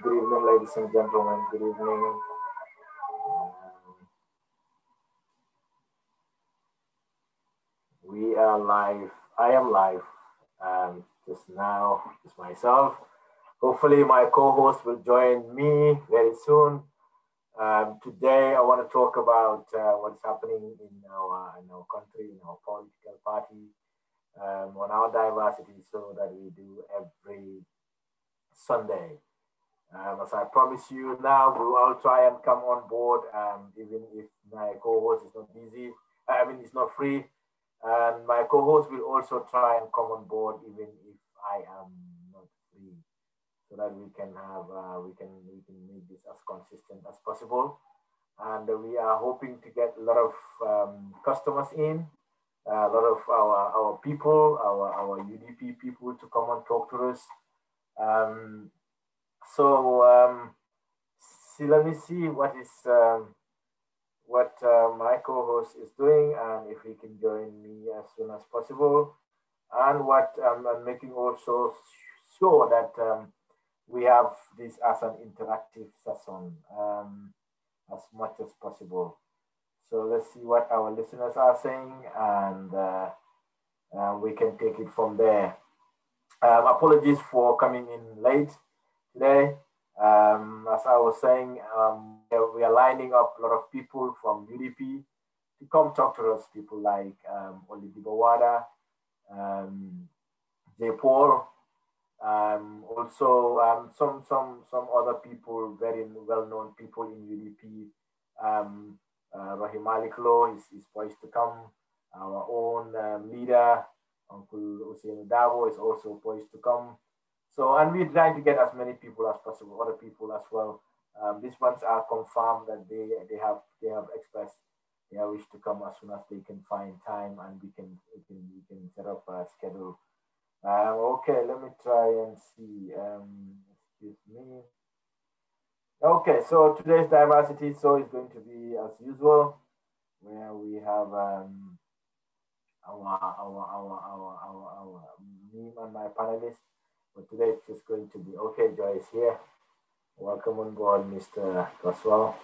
Good evening, ladies and gentlemen. Good evening. We are live. I am live. Just now, just myself. Hopefully, my co-host will join me very soon. Today, I want to talk about what's happening in our country, in our political party, on our diversity, so that we do every Sunday. As I promise you now, we will all try and come on board, even if my co-host is not busy. It's not free. And my co-host will also try and come on board, even if I am not free, so that we can have we can make this as consistent as possible. And we are hoping to get a lot of customers in, a lot of our people, our UDP people to come and talk to us. Let me see what is my co-host is doing, and if he can join me as soon as possible. And what I'm making also sure that we have this as an interactive session as much as possible. So let's see what our listeners are saying, and we can take it from there. Apologies for coming in late today. As I was saying, we are lining up a lot of people from UDP to come talk to us. People like Olivier Wada, J. Paul, also some other people, very well-known people in UDP. Rahim Aliklo is poised to come. Our own leader, Uncle Hussein Davo, is also poised to come. So, and we're trying to get as many people as possible, other people as well. These ones are confirmed that they have expressed their wish to come as soon as they can find time, and we can set up a schedule. Okay, let me try and see. Excuse me. Okay, so today's diversity show is going to be as usual, where we have me and my panelists. But today it's just going to be, okay, Joy is here. Welcome on board, Mr. Goswell.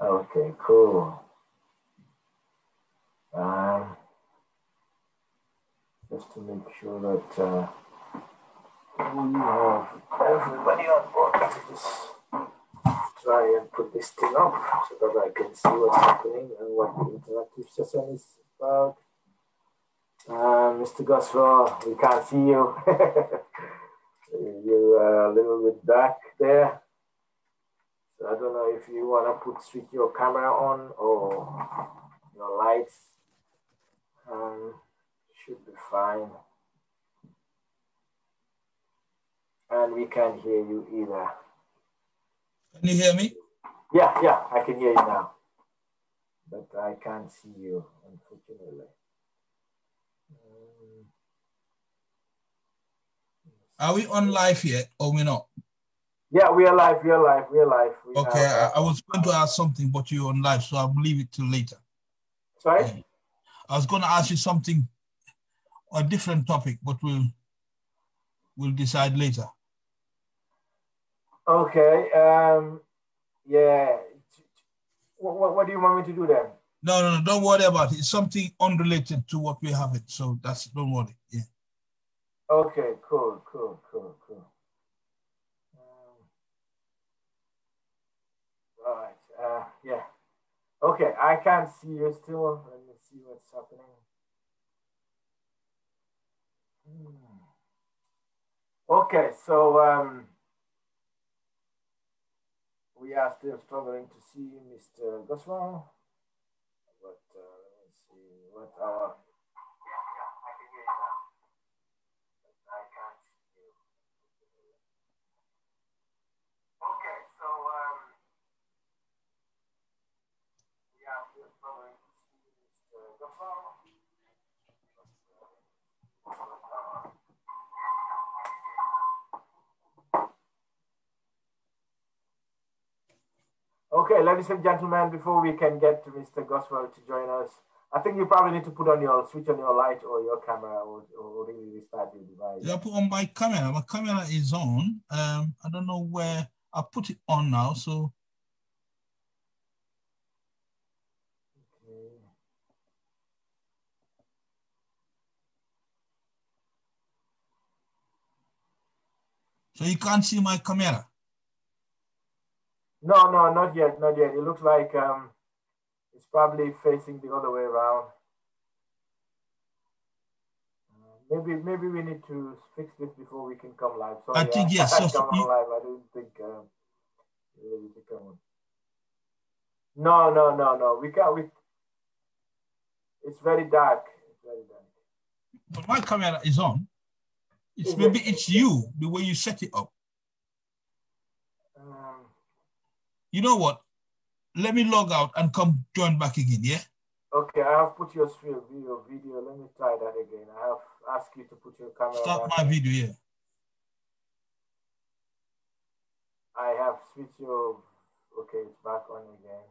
Okay, cool. Just to make sure that we have everybody on board. Let me just try and put this thing up so that I can see what's happening and what the interactive session is about. Mr. Goswell, we can't see you. You're a little bit dark there. So I don't know if you want to switch your camera on or your lights. Should be fine. And we can't hear you either. Can you hear me? Yeah, I can hear you now. But I can't see you, unfortunately. Are we on live yet or we're not? Yeah, we are live. We Okay, I was going to ask something, but you're on live, so I'll leave it till later. Sorry? Yeah. I was going to ask you something, a different topic, but we'll decide later. Okay. Yeah. What do you want me to do then? No, don't worry about it. It's something unrelated to what we have it, so don't worry. Yeah. Okay, cool. All right. Yeah. Okay, I can't see you still. Let me see what's happening. Okay, so we are still struggling to see Mr. Goswell, but let me see what our. I can hear you now, but I can't see you. Okay, ladies and gentlemen, before we can get to Mr. Goswell to join us, I think you probably need to put on your switch on your light or your camera or really restart your device. Yeah, put on my camera. My camera is on. I don't know where I put it on now. So. Okay. So you can't see my camera. No, not yet, not yet. It looks like it's probably facing the other way around. Maybe we need to fix this before we can come live. Sorry, I think yes. So come on live. I didn't think ready to come on. No. We can't. It's very dark. It's very dark. But my camera is on. Is maybe it? It's you, the way you set it up. You know what? Let me log out and come join back again, yeah? Okay, I have put your video. Let me try that again. I have asked you to put your camera Start back my on. video, yeah. I have switched your, okay, it's back on again.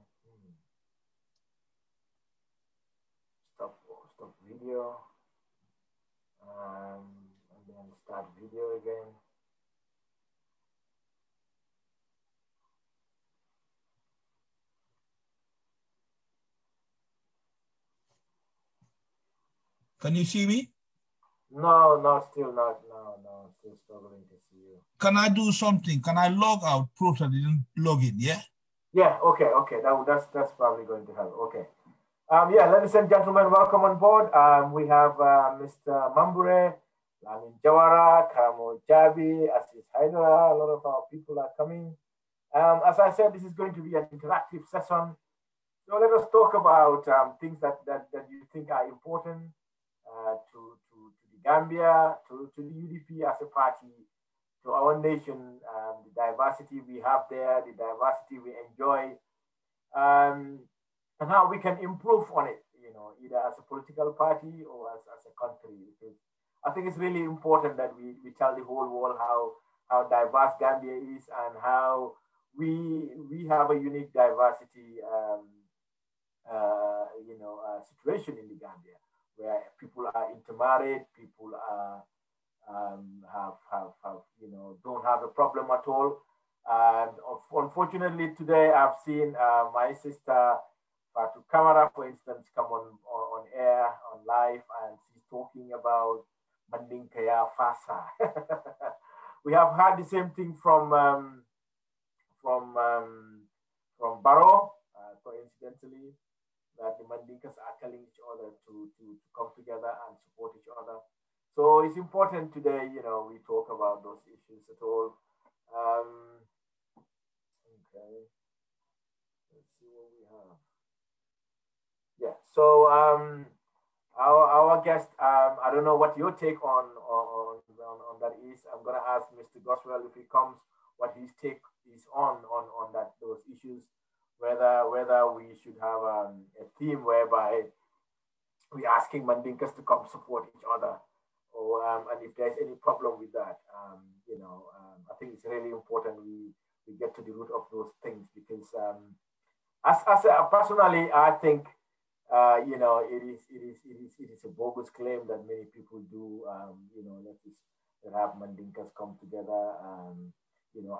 Stop video. And then start video again. Can you see me? No, still not. No, still struggling to see you. Can I do something? Can I log out? Prove that I didn't log in, yeah? Yeah, okay. That's probably going to help. Okay. Yeah, ladies and gentlemen, welcome on board. We have Mr. Mambure, Lamin Jawara, Kamo Jabi, Asis Haidara. A lot of our people are coming. As I said, this is going to be an interactive session. So let us talk about things that you think are important to the Gambia, to the UDP as a party, to our nation, the diversity we have there, the diversity we enjoy, and how we can improve on it, either as a political party or as a country. Because I think it's really important that we tell the whole world how diverse Gambia is and how we have a unique diversity situation in the Gambia, where people are intermarried, people are don't have a problem at all. And unfortunately, today I've seen my sister Fatu Kamara, for instance, come on air, on live, and she's talking about Mandinkaya Fasa. We have heard the same thing from Barrow, coincidentally, that the Mandinkas are telling each other to come together and support each other. So it's important today, we talk about those issues at all. Okay, let's see what we have. Yeah, so our guest, I don't know what your take on that is. I'm gonna ask Mr. Goswell if he comes, what his take is on those issues. Whether we should have a theme whereby we're asking Mandinkas to come support each other, or and if there's any problem with that, I think it's really important we get to the root of those things, because personally, I think it is a bogus claim that many people do. That have Mandinkas come together.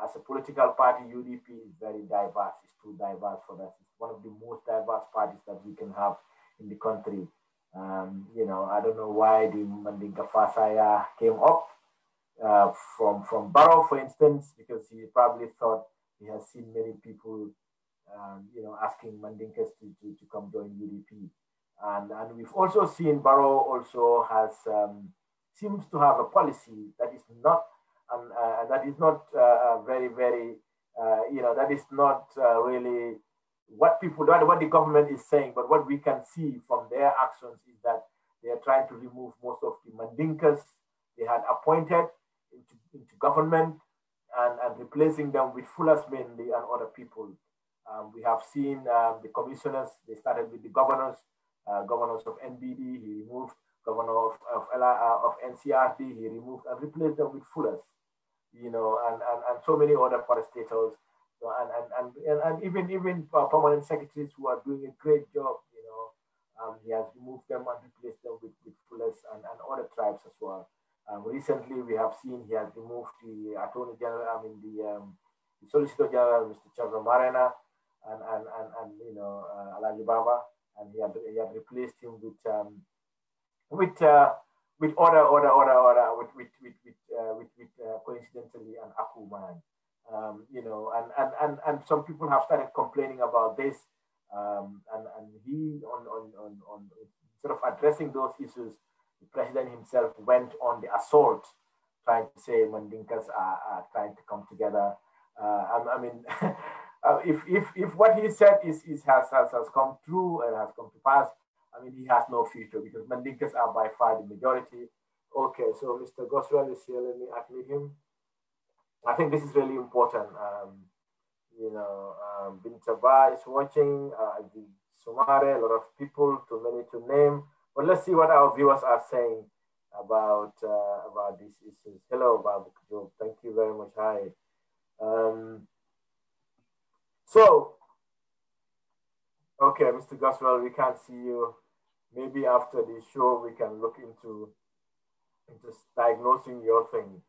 As a political party, UDP is very diverse. It's too diverse for us. It's one of the most diverse parties that we can have in the country. I don't know why the Mandinka Fasaya came up from Barrow, for instance, because he probably thought he has seen many people, asking Mandinkas to come join UDP. And we've also seen Barrow also has seems to have a policy that is not very, very, that is not really what the government is saying, but what we can see from their actions is that they are trying to remove most of the Mandinkas they had appointed into government and replacing them with Fulas mainly and other people. We have seen the commissioners, they started with the governors, governors of NBD, he removed governor of NCRD, he removed and replaced them with fullers, you know, and so many other parastatals, so, and even permanent secretaries who are doing a great job, you know. He has removed them and replaced them with fullers and other tribes as well. Recently, we have seen he has removed the Attorney General, the Solicitor General, Mr. Chavra Marena, and you know, Alaji Baba, and he had replaced him with coincidentally an Aku man. You know, and some people have started complaining about this, and he on sort of addressing those issues, the president himself went on the assault, trying to say Mandinkas are trying to come together. I mean, if what he said has come true and has come to pass, I mean, he has no future because Mandinkas are by far the majority. Okay, so Mr. Goswell is here. Let me admit him. I think this is really important. You know, Bintaba is watching, Sumare, a lot of people, too many to name. But let's see what our viewers are saying about these issues. Hello, Babu Job. Thank you very much. Hi. So, okay, Mr. Goswell, we can't see you. Maybe after the show, we can look into diagnosing your thing.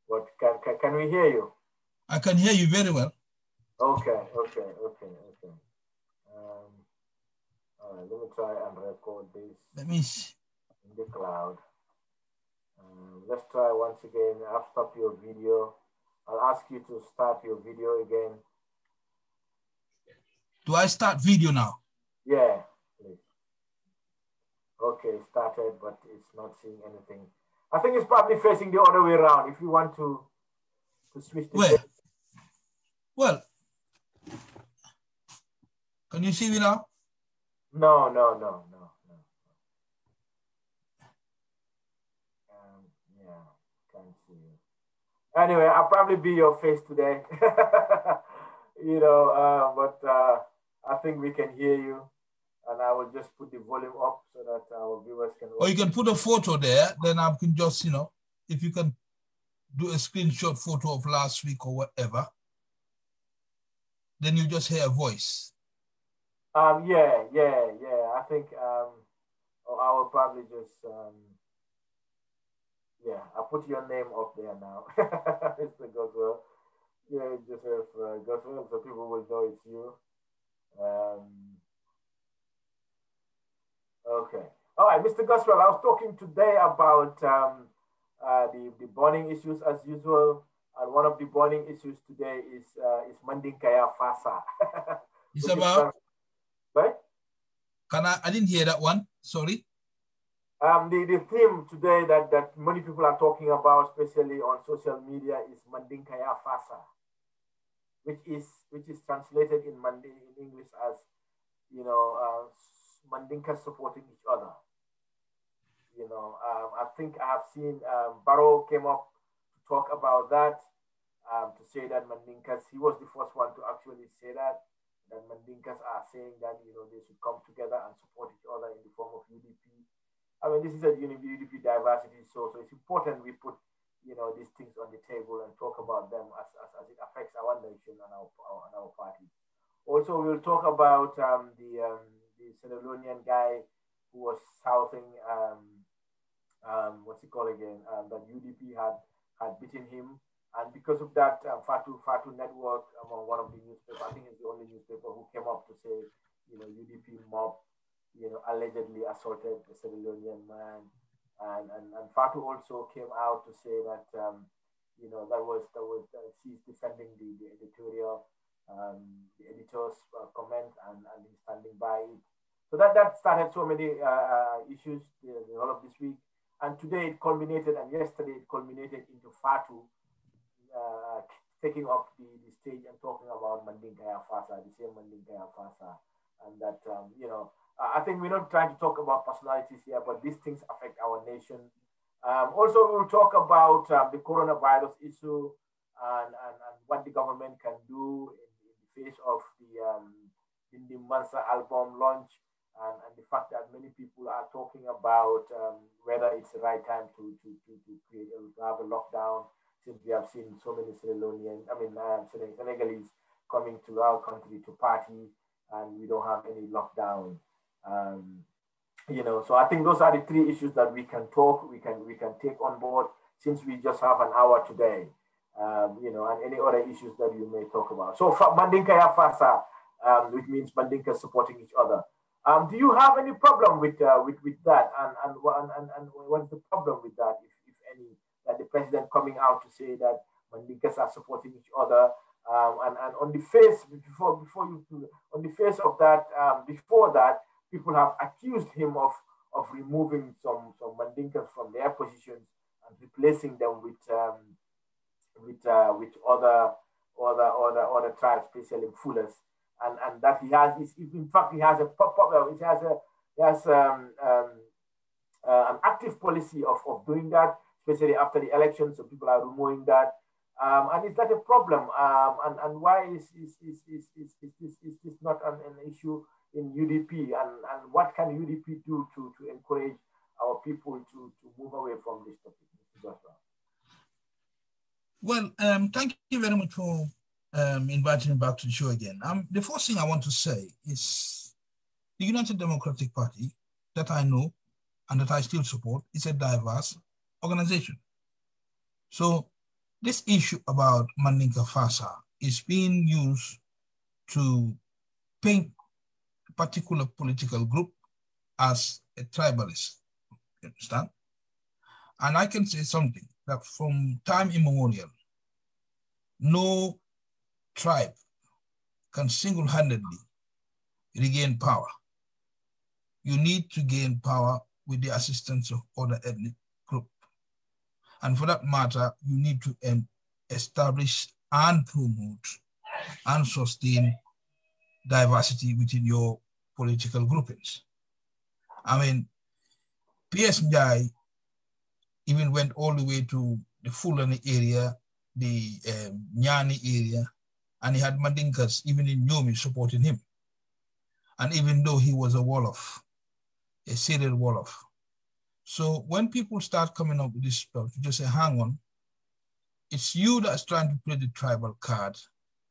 But can we hear you? I can hear you very well. Okay. All right, let me try and record this. Let me see. In the cloud. Let's try once again. I'll stop your video. I'll ask you to start your video again. Do I start video now? Yeah, please. Okay, started, but it's not seeing anything. I think it's probably facing the other way around. If you want to switch the Where? Well, can you see me now? No. Yeah, can't see you. Anyway, I'll probably be your face today. You know, but I think we can hear you. And I will just put the volume up so that our viewers can... Or you can put a photo there, then I can just, you know, if you can do a screenshot photo of last week or whatever, then you just hear a voice. Yeah. I think I will probably just... yeah, I'll put your name up there now. Mr. Goswell. Yeah, Joseph Goswell, so people will know it's you. Okay. All right, Mr. Goswell, I was talking today about the burning issues as usual. And one of the burning issues today is Mandinkaya Fasa. It's about? Right? I didn't hear that one. Sorry. The theme today that many people are talking about, especially on social media, is Mandinkaya Fasa, which is translated in English as, you know, Mandinkas supporting each other. You know, I think I have seen Barrow came up to talk about that, to say that Mandinkas, he was the first one to actually say that Mandinkas are saying that, you know, they should come together and support each other in the form of UDP. I mean, this is a UDP diversity, so it's important we put, you know, these things on the table and talk about them as it affects our nation and our party. Also, we'll talk about the Sierra Leonean guy who was shouting, what's it called again? That UDP had beaten him, and because of that, Fatu Network, one of the newspapers, I think it's the only newspaper who came up to say, you know, UDP mob, you know, allegedly assaulted the Sierra Leonean man, and Fatu also came out to say that, you know, that was she's defending the editorial, the editor's comment, and he's standing by it. So that started so many issues the whole of this week, and today it culminated, and yesterday it culminated into Fatu taking up the stage and talking about Mandinkaya Fasa, the same Mandinkaya Fasa, and that you know. I think we're not trying to talk about personalities here, but these things affect our nation. Also, we'll talk about the coronavirus issue and what the government can do in the face of the Mansa album launch, and the fact that many people are talking about whether it's the right time to have a lockdown, since we have seen so many Senegalese coming to our country to party, and we don't have any lockdown. So I think those are the three issues that we can take on board, since we just have an hour today. And any other issues that you may talk about. So Mandinka ya Fasa, which means Mandinka supporting each other. Do you have any problem with that? And what's the problem with that, if any, that the president coming out to say that Mandinkas are supporting each other? And on the face of that, before that, people have accused him of removing some Mandinkas from their positions and replacing them with other tribes, especially Fullers, and that he has an active policy of doing that, especially after the election. So people are rumoring that, and is that a problem? And why is this not an issue in UDP? And what can UDP do to encourage our people to move away from this topic, Mr. Goswell? Well, thank you very much for inviting me back to the show again. The first thing I want to say is the United Democratic Party, that I know and that I still support, is a diverse organization. So this issue about Mandinka Fasa is being used to paint a particular political group as a tribalist. You understand? And I can say something, that from time immemorial, no tribe can single-handedly regain power. You need to gain power with the assistance of other ethnic groups. And for that matter, you need to establish and promote and sustain diversity within your political groupings. I mean, P.S. Njai even went all the way to the Fulani area, the Nyani area, and he had Mandinkas, even in Nyomi, supporting him. And even though he was a Wolof, a serial Wolof. So when people start coming up with this stuff, you just say, hang on, it's you that's trying to play the tribal card.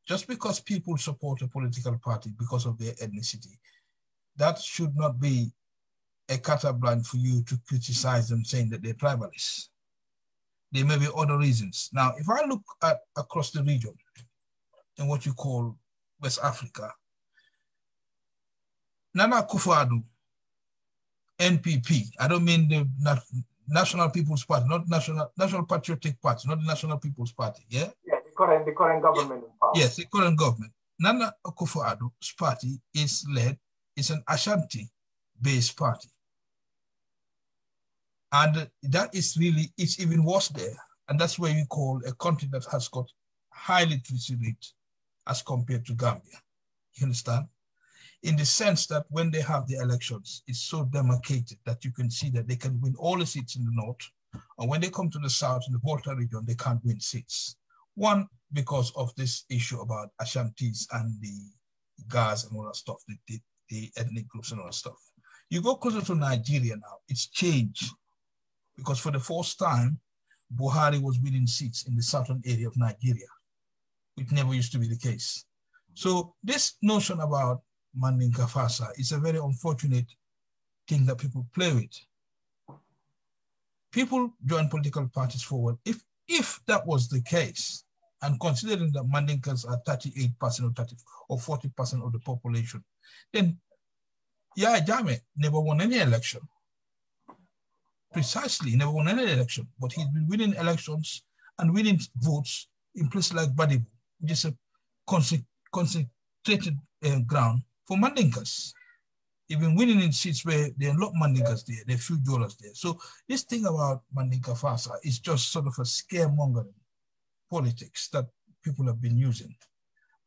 Just because people support a political party because of their ethnicity, that should not be a carte blanche for you to criticize them, saying that they're tribalists. There may be other reasons. Now, if I look at across the region in what you call West Africa, Nana Akufo-Addo, NPP, I don't mean the National People's Party, not National Patriotic Party, not the National People's Party, yeah? Yeah, the current government in power. Yes, the current government. Nana Akufo-Addo's party is an Ashanti-based party. And that is really, it's even worse there. And that's where you call a country that has got high literacy rate as compared to Gambia. You understand? In the sense that when they have the elections, it's so demarcated that you can see that they can win all the seats in the north. And when they come to the south, in the Volta region, they can't win seats. One, because of this issue about Ashantis and the Gas and all that stuff, the ethnic groups and all that stuff. You go closer to Nigeria now, it's changed. Because for the first time, Buhari was winning seats in the southern area of Nigeria, which never used to be the case. So this notion about Mandinka Fasa is a very unfortunate thing that people play with. People join political parties forward. If that was the case, and considering that Mandinkas are 38% or 40% of the population, then Yaya Jammeh never won any election. Precisely, he never won any election, but he's been winning elections and winning votes in places like Badibu, which is a concentrated ground for Mandinkas. He's been winning in seats where there are a lot of Mandinkas there, there are few Jolas there. So this thing about Mandinka Fasa is just sort of a scaremongering politics that people have been using.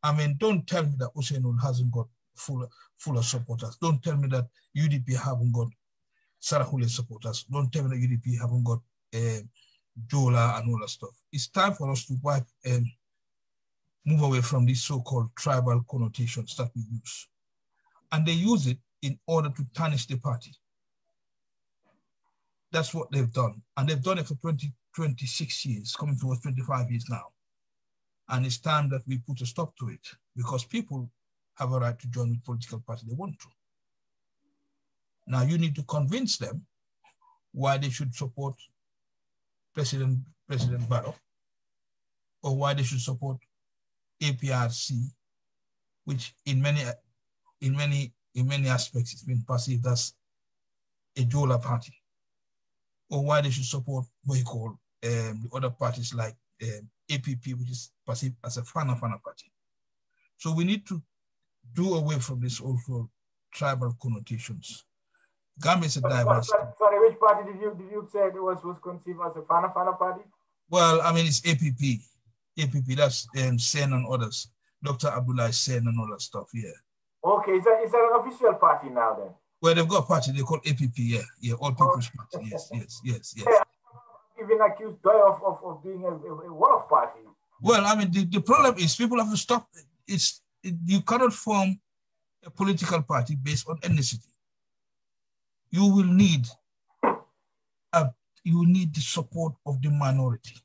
I mean, don't tell me that Usainul hasn't got fuller supporters. Don't tell me that UDP haven't got Sarahule supporters. Don't tell me that UDP haven't got Jola and all that stuff. It's time for us to wipe move away from these so-called tribal connotations that we use. And they use it in order to tarnish the party. That's what they've done. And they've done it for 26 years, coming towards 25 years now. And it's time that we put a stop to it, because people have a right to join the political party they want to. Now you need to convince them why they should support President Barrow, or why they should support APRC, which in many aspects it's been perceived as a Jola party, or why they should support what you call the other parties like APP, which is perceived as a Fana party. So we need to do away from this also tribal connotations. Gambia is a diverse. Sorry, which party did you say it was conceived as a Fana party? Well, I mean, it's APP. APP, that's Sen and others. Dr. Abdullah Sen and all that stuff, yeah. Okay, is that an official party now then? Well, they've got a party, they call APP, yeah, All People's Party, yes. Yeah, even accused Doy of being a Wolof party. Well, I mean, the problem is people have to stop. You cannot form a political party based on ethnicity. You will need the support of the minority.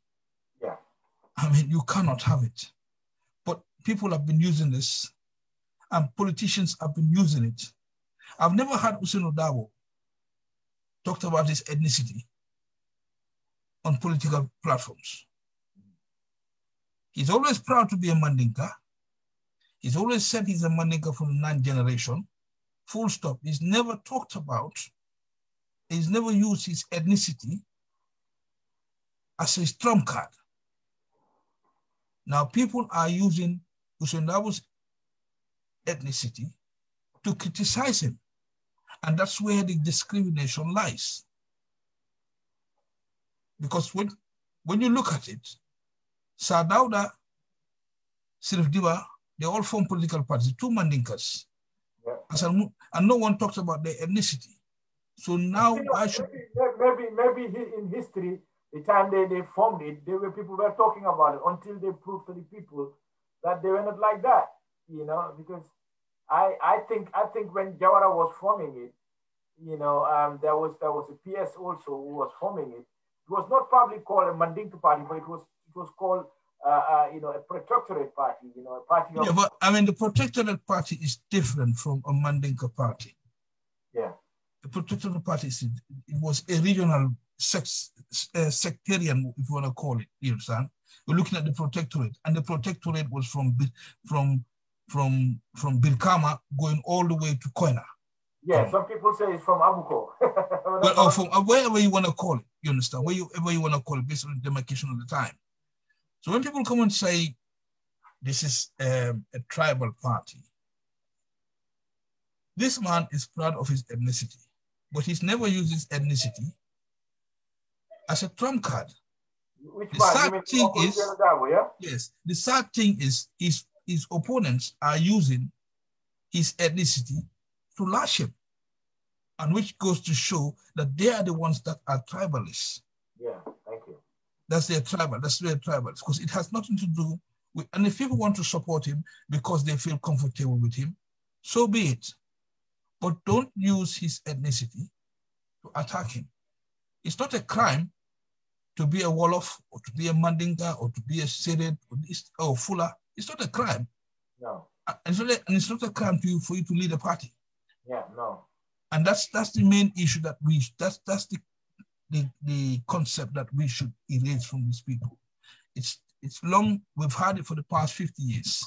Yeah. I mean, you cannot have it. But people have been using this, and politicians have been using it. I've never heard Hussein Odabo talked about his ethnicity on political platforms. He's always proud to be a Mandinka. He's always said he's a Mandinka from the 9th generation. Full stop. He's never talked about, he's never used his ethnicity as a trump card. Now people are using Hussein Dabo's ethnicity to criticize him. And that's where the discrimination lies. Because when you look at it, Sir Dawda, Sirif Diba, they all form political parties, 2 Mandinkas. Yeah. And no one talks about their ethnicity. So now why should... Maybe in history, the time they formed it, people were talking about it until they proved to the people that they were not like that, you know, because I think when Jawara was forming it, you know, there was a PS also who was forming it. It was not probably called a Mandinka party, but it was called you know, a protectorate party, you know, a party of... Yeah, but I mean, the protectorate party is different from a Mandinka party. Yeah. The protectorate party, it was a regional sectarian, if you want to call it, you understand? We're looking at the protectorate, and the protectorate was from Birkama going all the way to Koina. Yeah, some people say it's from Abuko. Well, or from wherever you want to call it, you understand? Wherever you want to call it, based on the demarcation of the time. So when people come and say this is a tribal party, this man is proud of his ethnicity, but he's never used his ethnicity as a trump card. Which the sad thing is, yeah? yes, the sad thing is his opponents are using his ethnicity to lash him, and which goes to show that they are the ones that are tribalists. Yeah, thank you. That's their tribalists, because it has nothing to do with, and if people want to support him because they feel comfortable with him, so be it. But don't use his ethnicity to attack him. It's not a crime to be a Wolof, or to be a Mandinka, or to be a Seret, or Fula. It's not a crime. No. And it's not a crime for you to lead a party. Yeah, no. And that's the main issue that that's the concept that we should erase from these people. It's long, we've had it for the past 50 years,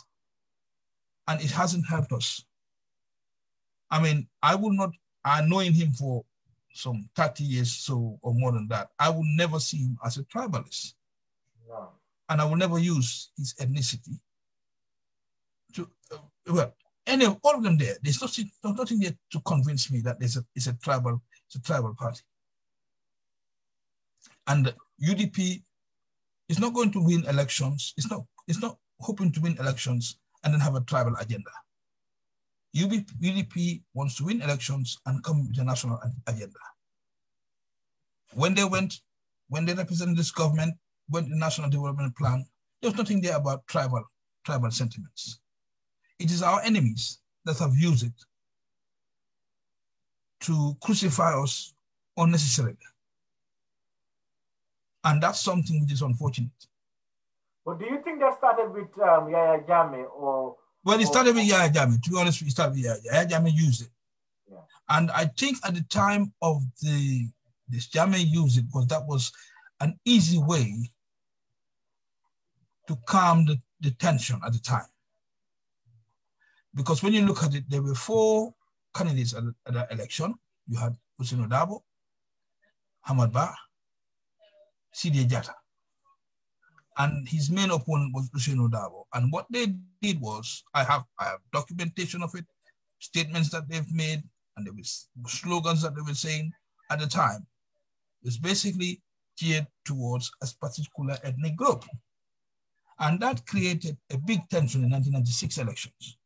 and it hasn't helped us. I mean, knowing him for some 30 years so or more than that, I will never see him as a tribalist. No. And I will never use his ethnicity to, all of them there. There's nothing there to convince me that it's a tribal party. And UDP is not going to win elections. It's not hoping to win elections and then have a tribal agenda. UDP wants to win elections and come with a national agenda. When they represented this government, went the National Development Plan, there was nothing there about tribal tribal sentiments. It is our enemies that have used it to crucify us unnecessarily. And that's something which is unfortunate. But do you think that started with Yaya Jammeh or? Well, it started with Yaya Jammeh. To be honest, it started with Yaya Jammeh. Yaya Jammeh used it. Yeah. And I think at the time of this Jammeh used it because that was an easy way to calm the tension at the time. Because when you look at it, there were 4 candidates at the election. You had Ousainou Darboe, Hamad Bah, Sidya Jatta. And his main opponent was Ousainou Darboe. And what they did was, I have documentation of it, statements that they've made, and there was slogans that they were saying at the time. It was basically geared towards a particular ethnic group. And that created a big tension in 1996 elections.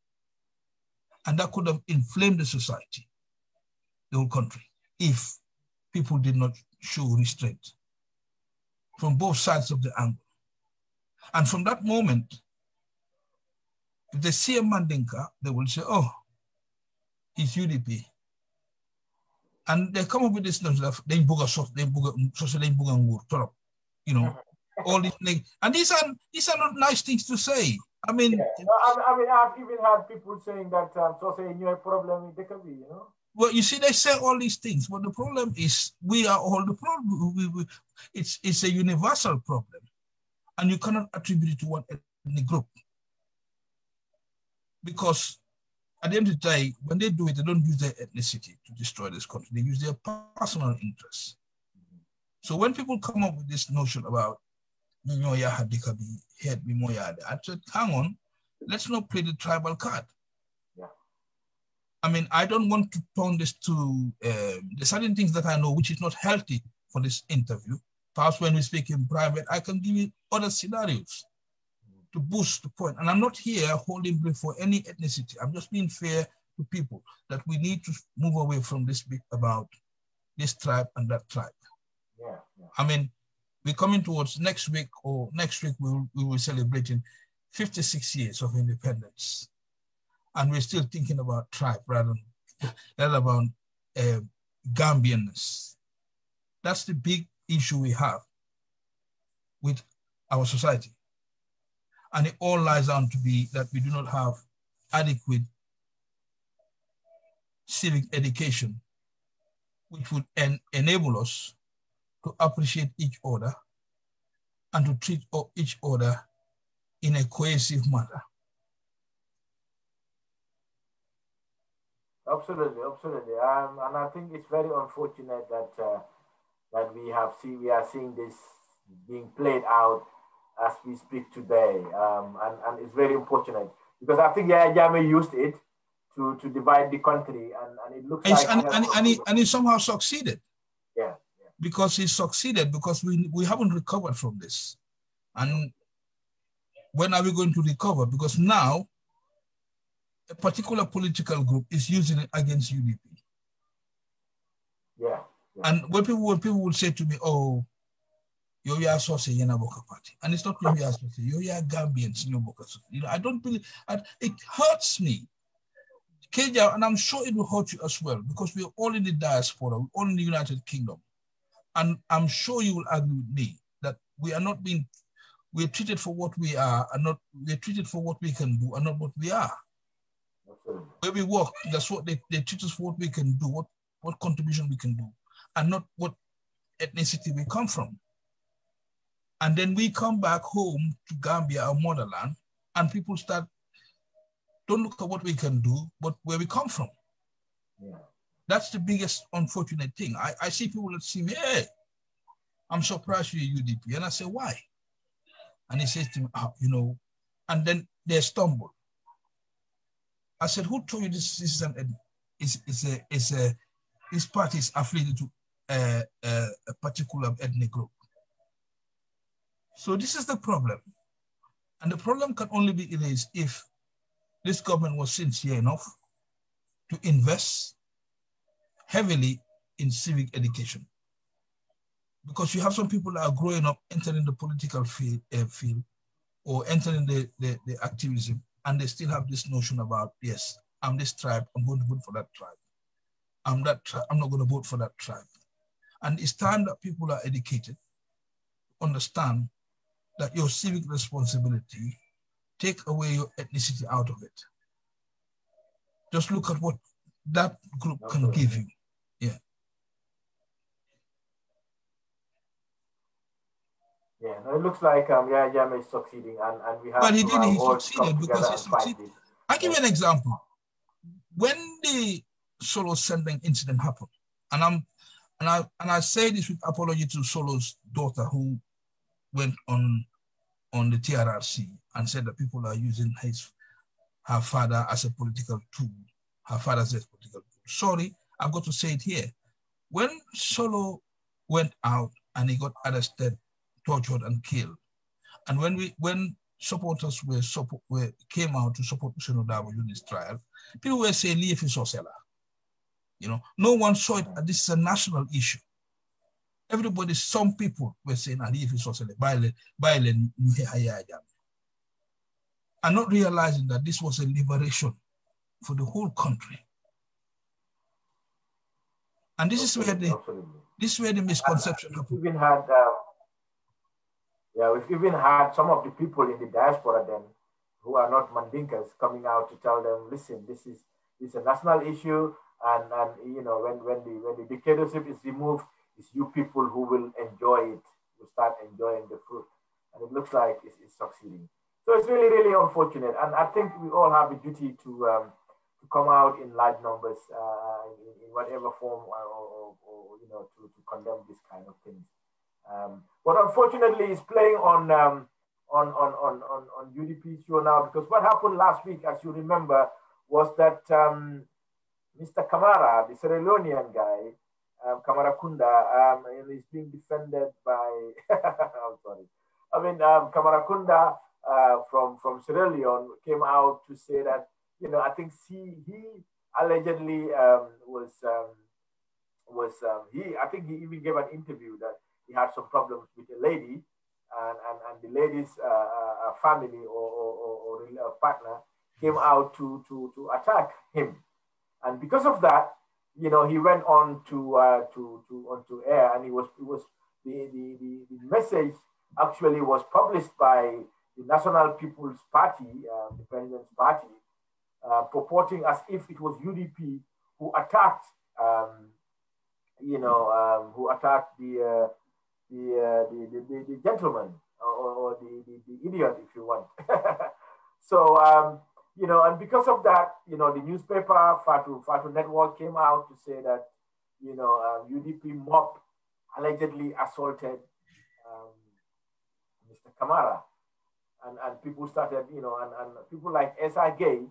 And that could have inflamed the society, the whole country, if people did not show restraint from both sides of the angle. And from that moment, if they see a Mandinka, they will say, oh, he's UDP. And they come up with this notion of you know, all these things. And these are not nice things to say. I mean, yeah. I mean, I've even had people saying that so say you have a problem with the you know. Well, you see, they say all these things, but the problem is we are all the problem. It's a universal problem, and you cannot attribute it to one ethnic group. Because at the end of the day, when they do it, they don't use their ethnicity to destroy this country. They use their personal interests. So when people come up with this notion about I said, hang on, let's not play the tribal card. Yeah. I mean, I don't want to turn this to the certain things that I know which is not healthy for this interview. Perhaps when we speak in private, I can give you other scenarios to boost the point. And I'm not here holding brief for any ethnicity. I'm just being fair to people that we need to move away from this bit about this tribe and that tribe. Yeah, yeah. I mean, we're coming towards next week we will be celebrating 56 years of independence. And we're still thinking about tribe rather than about Gambianness. That's the big issue we have with our society. And it all lies down to be that we do not have adequate civic education, which would enable us to appreciate each other and to treat each other in a cohesive manner. Absolutely, absolutely. And I think it's very unfortunate that that we are seeing this being played out as we speak today, and it's very unfortunate because I think Yaya Jammeh used it to divide the country, and it looks like and he somehow succeeded. Yeah. Because he succeeded, because we haven't recovered from this. And when are we going to recover? Because now a particular political group is using it against UDP. Yeah. And when people will say to me, oh, you are so say Boka party. And it's not you are so say, you are Gambians in your Boka. You know, I don't believe it hurts me. Kejau, and I'm sure it will hurt you as well, because we're all in the diaspora, we're all in the United Kingdom. And I'm sure you will agree with me that we're treated for what we are and not, we're treated for what we can do and not what we are. Absolutely. Where we work, that's what they treat us for, what we can do, what contribution we can do, and not what ethnicity we come from. And then we come back home to Gambia, our motherland, and people don't look at what we can do, but where we come from. Yeah. That's the biggest unfortunate thing. I see people that see me, hey, I'm surprised you're UDP. And I say, why? And he says to me, oh, you know, and then they stumble. I said, who told you this party is affiliated to a particular ethnic group? So this is the problem. And the problem can only be erased if this government was sincere enough to invest heavily in civic education. Because you have some people that are growing up, entering the political field or entering the activism, and they still have this notion about, yes, I'm this tribe, I'm going to vote for that tribe. I'm that tribe, I'm not going to vote for that tribe. And it's time that people are educated, understand that your civic responsibility, take away your ethnicity out of it. Just look at what that group can give you. Yeah. Yeah, no, it looks like yeah, Jam is succeeding, and we have well, he to did. He all succeeded come because together he and fight succeeded. this. I'll give you an example. When the Solo sending incident happened, and I say this with apology to Solo's daughter, who went on the TRRC and said that people are using her father as a political tool. Her father as a political tool. Sorry, I've got to say it here. When Solo went out and he got arrested, tortured, and killed, and when supporters came out to support Usainu Darboe in this trial, people were saying, "Leave his Osela." You know, no one saw it. This is a national issue. Everybody, some people were saying, "Leave his Osela." And not realizing that this was a liberation for the whole country. And this is where the misconception happened. We've even had we've even had some of the people in the diaspora then who are not Mandinkas coming out to tell them, listen, this is a national issue, and you know, when the dictatorship is removed, it's you people who will enjoy it, will start enjoying the fruit. And it looks like it's succeeding. So it's really, really unfortunate. And I think we all have a duty to come out in large numbers in whatever form or you know, to condemn this kind of things. But unfortunately, it's playing on UDP's show now, because what happened last week, as you remember, was that Mr. Kamara, the Sierra Leonean guy, Kamara Kunda, is being defended by, I'm sorry. I mean, Kamara Kunda from Sierra Leone came out to say that, you know, I think he allegedly I think he even gave an interview that he had some problems with a lady, and the lady's family or partner came out to attack him, and because of that, you know, he went on to onto air, and the message actually was published by the National People's Party, the President's Party, purporting as if it was UDP who attacked, who attacked the gentleman or the idiot, if you want. So, you know, and because of that, you know, the newspaper, Fatu Network, came out to say that, you know, UDP mob allegedly assaulted Mr. Kamara. And people started, you know, and people like S.I. Gay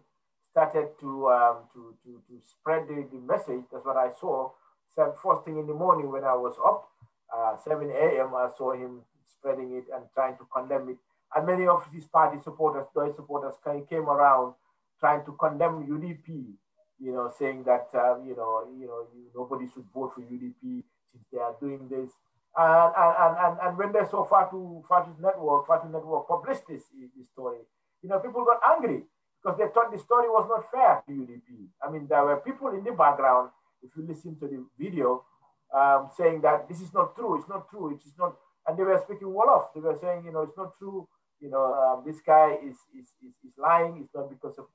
started to spread the message. That's what I saw. First thing in the morning when I was up, 7 a.m., I saw him spreading it and trying to condemn it. And many of his party supporters, Deutsche supporters, came around trying to condemn UDP, you know, saying that, nobody should vote for UDP since they are doing this. And when they saw Fatu Network published this story, you know, people got angry because they thought the story was not fair to UDP. I mean, there were people in the background, if you listen to the video, saying that this is not true, it's not true, it is not, and they were speaking Wolof. They were saying, you know, it's not true, you know, this guy is lying, it's not because of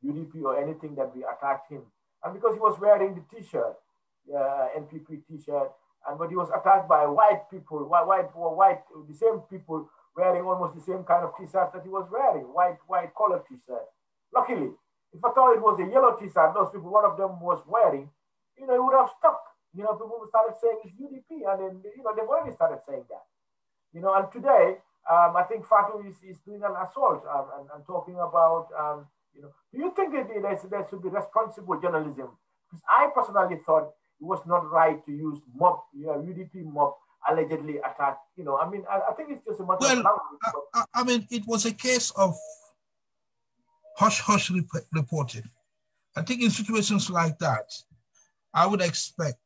UDP or anything that we attacked him. And because he was wearing the t-shirt, NPP t-shirt, but he was attacked by white people, the same people wearing almost the same kind of t-shirt that he was wearing, white colored t-shirt. Luckily, if I thought it was a yellow t-shirt, those people, one of them was wearing, you know, it would have stuck. You know, people started saying it's UDP, and then, you know, they've already started saying that. You know, and today, I think Fatu is doing an assault and talking about, you know, do you think that there should be responsible journalism? Because I personally thought it was not right to use mob, you know, UDP mob allegedly attack. You know, I mean, I think it's just a matter of language. I mean, it was a case of hush-hush reporting. I think in situations like that, I would expect,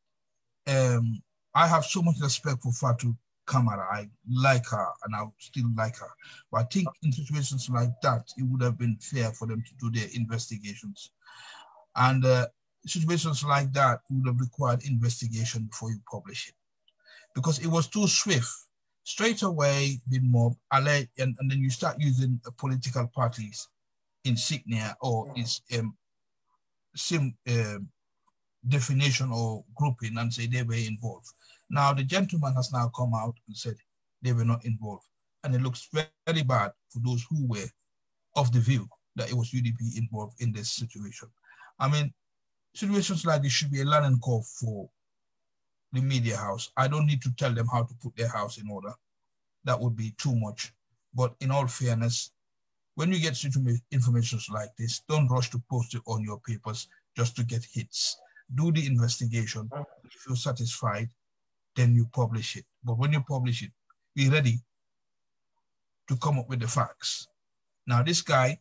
I have so much respect for Fatu Kamara. I like her and I still like her. But I think in situations like that, it would have been fair for them to do their investigations. And situations like that would have required investigation before you publish it. Because it was too swift. Straight away, been mobbed, and then you start using political parties insignia or its definition or grouping and say they were involved. Now the gentleman has now come out and said they were not involved. And it looks very, very bad for those who were of the view that it was UDP involved in this situation. I mean, situations like this should be a learning curve for the media house. I don't need to tell them how to put their house in order. That would be too much. But in all fairness, when you get information like this, don't rush to post it on your papers just to get hits. Do the investigation. If you're satisfied, then you publish it. But when you publish it, be ready to come up with the facts. Now, this guy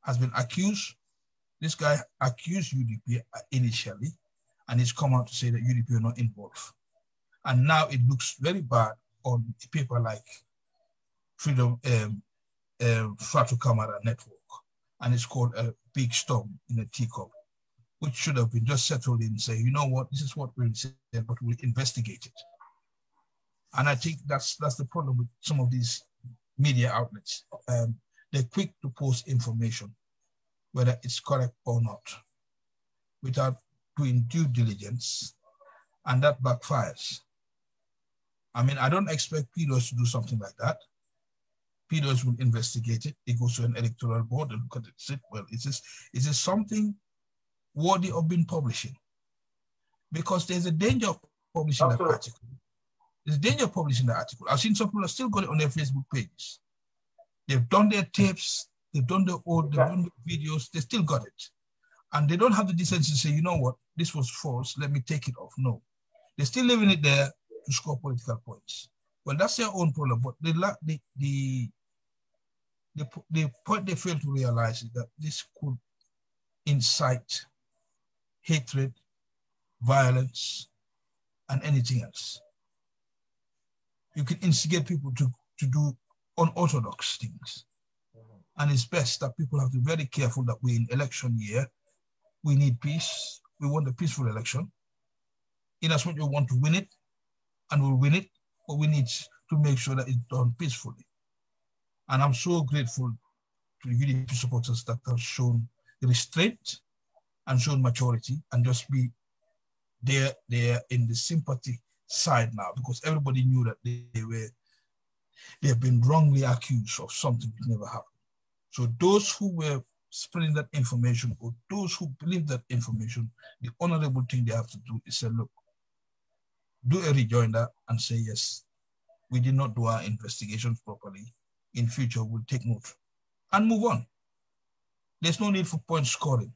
has been accused. This guy accused UDP initially, and he's come out to say that UDP are not involved. And now it looks very bad on a paper like Freedom Fatu Kamara Network, and it's called a big storm in a teacup, which should have been just settled in and say, you know what, this is what we're saying, but we'll investigate it. And I think that's the problem with some of these media outlets. They're quick to post information, whether it's correct or not, without doing due diligence, and that backfires. I mean, I don't expect PDOS to do something like that. PDOS will investigate it. It goes to an electoral board and look at it. Say, well, is this something worthy of being publishing? Because there's a danger of publishing that article. There's a danger of publishing that article. I've seen some people have still got it on their Facebook pages. They've done their tapes, they've done the videos, they still got it. And they don't have the decency to say, you know what, this was false, let me take it off. No. They're still leaving it there to score political points. Well, that's their own problem, but the point they fail to realize is that this could incite hatred, violence, and anything else. You can instigate people to do unorthodox things. And it's best that people have to be very careful that we're in election year. We need peace. We want a peaceful election. In as much we want to win it, and we'll win it, but we need to make sure that it's done peacefully. And I'm so grateful to the UDP supporters that have shown restraint and shown maturity and just be there in the sympathy side now, because everybody knew that they have been wrongly accused of something that never happened. So those who were spreading that information, or those who believe that information, the honorable thing they have to do is say, look, do a rejoinder and say, yes, we did not do our investigations properly. In future, we'll take note and move on. There's no need for point scoring.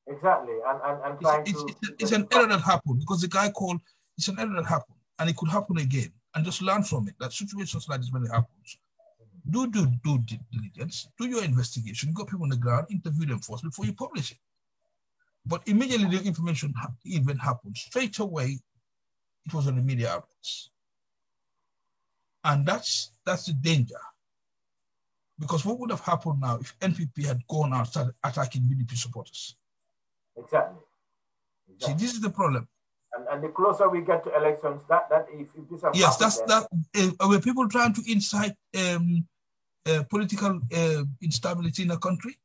Exactly. And it's an error that happened, because the guy called, it's an error that happened, and it could happen again, and just learn from it, that situations like this when it happens. Do diligence, do your investigation, go people on the ground, interview them first before you publish it. But immediately the information event happened, straight away, it was on the media outlets. And that's the danger. Because what would have happened now if NPP had gone out and started attacking UDP supporters? Exactly. See, this is the problem. And the closer we get to elections, that if this happens, yes, that were people trying to incite political instability in a country?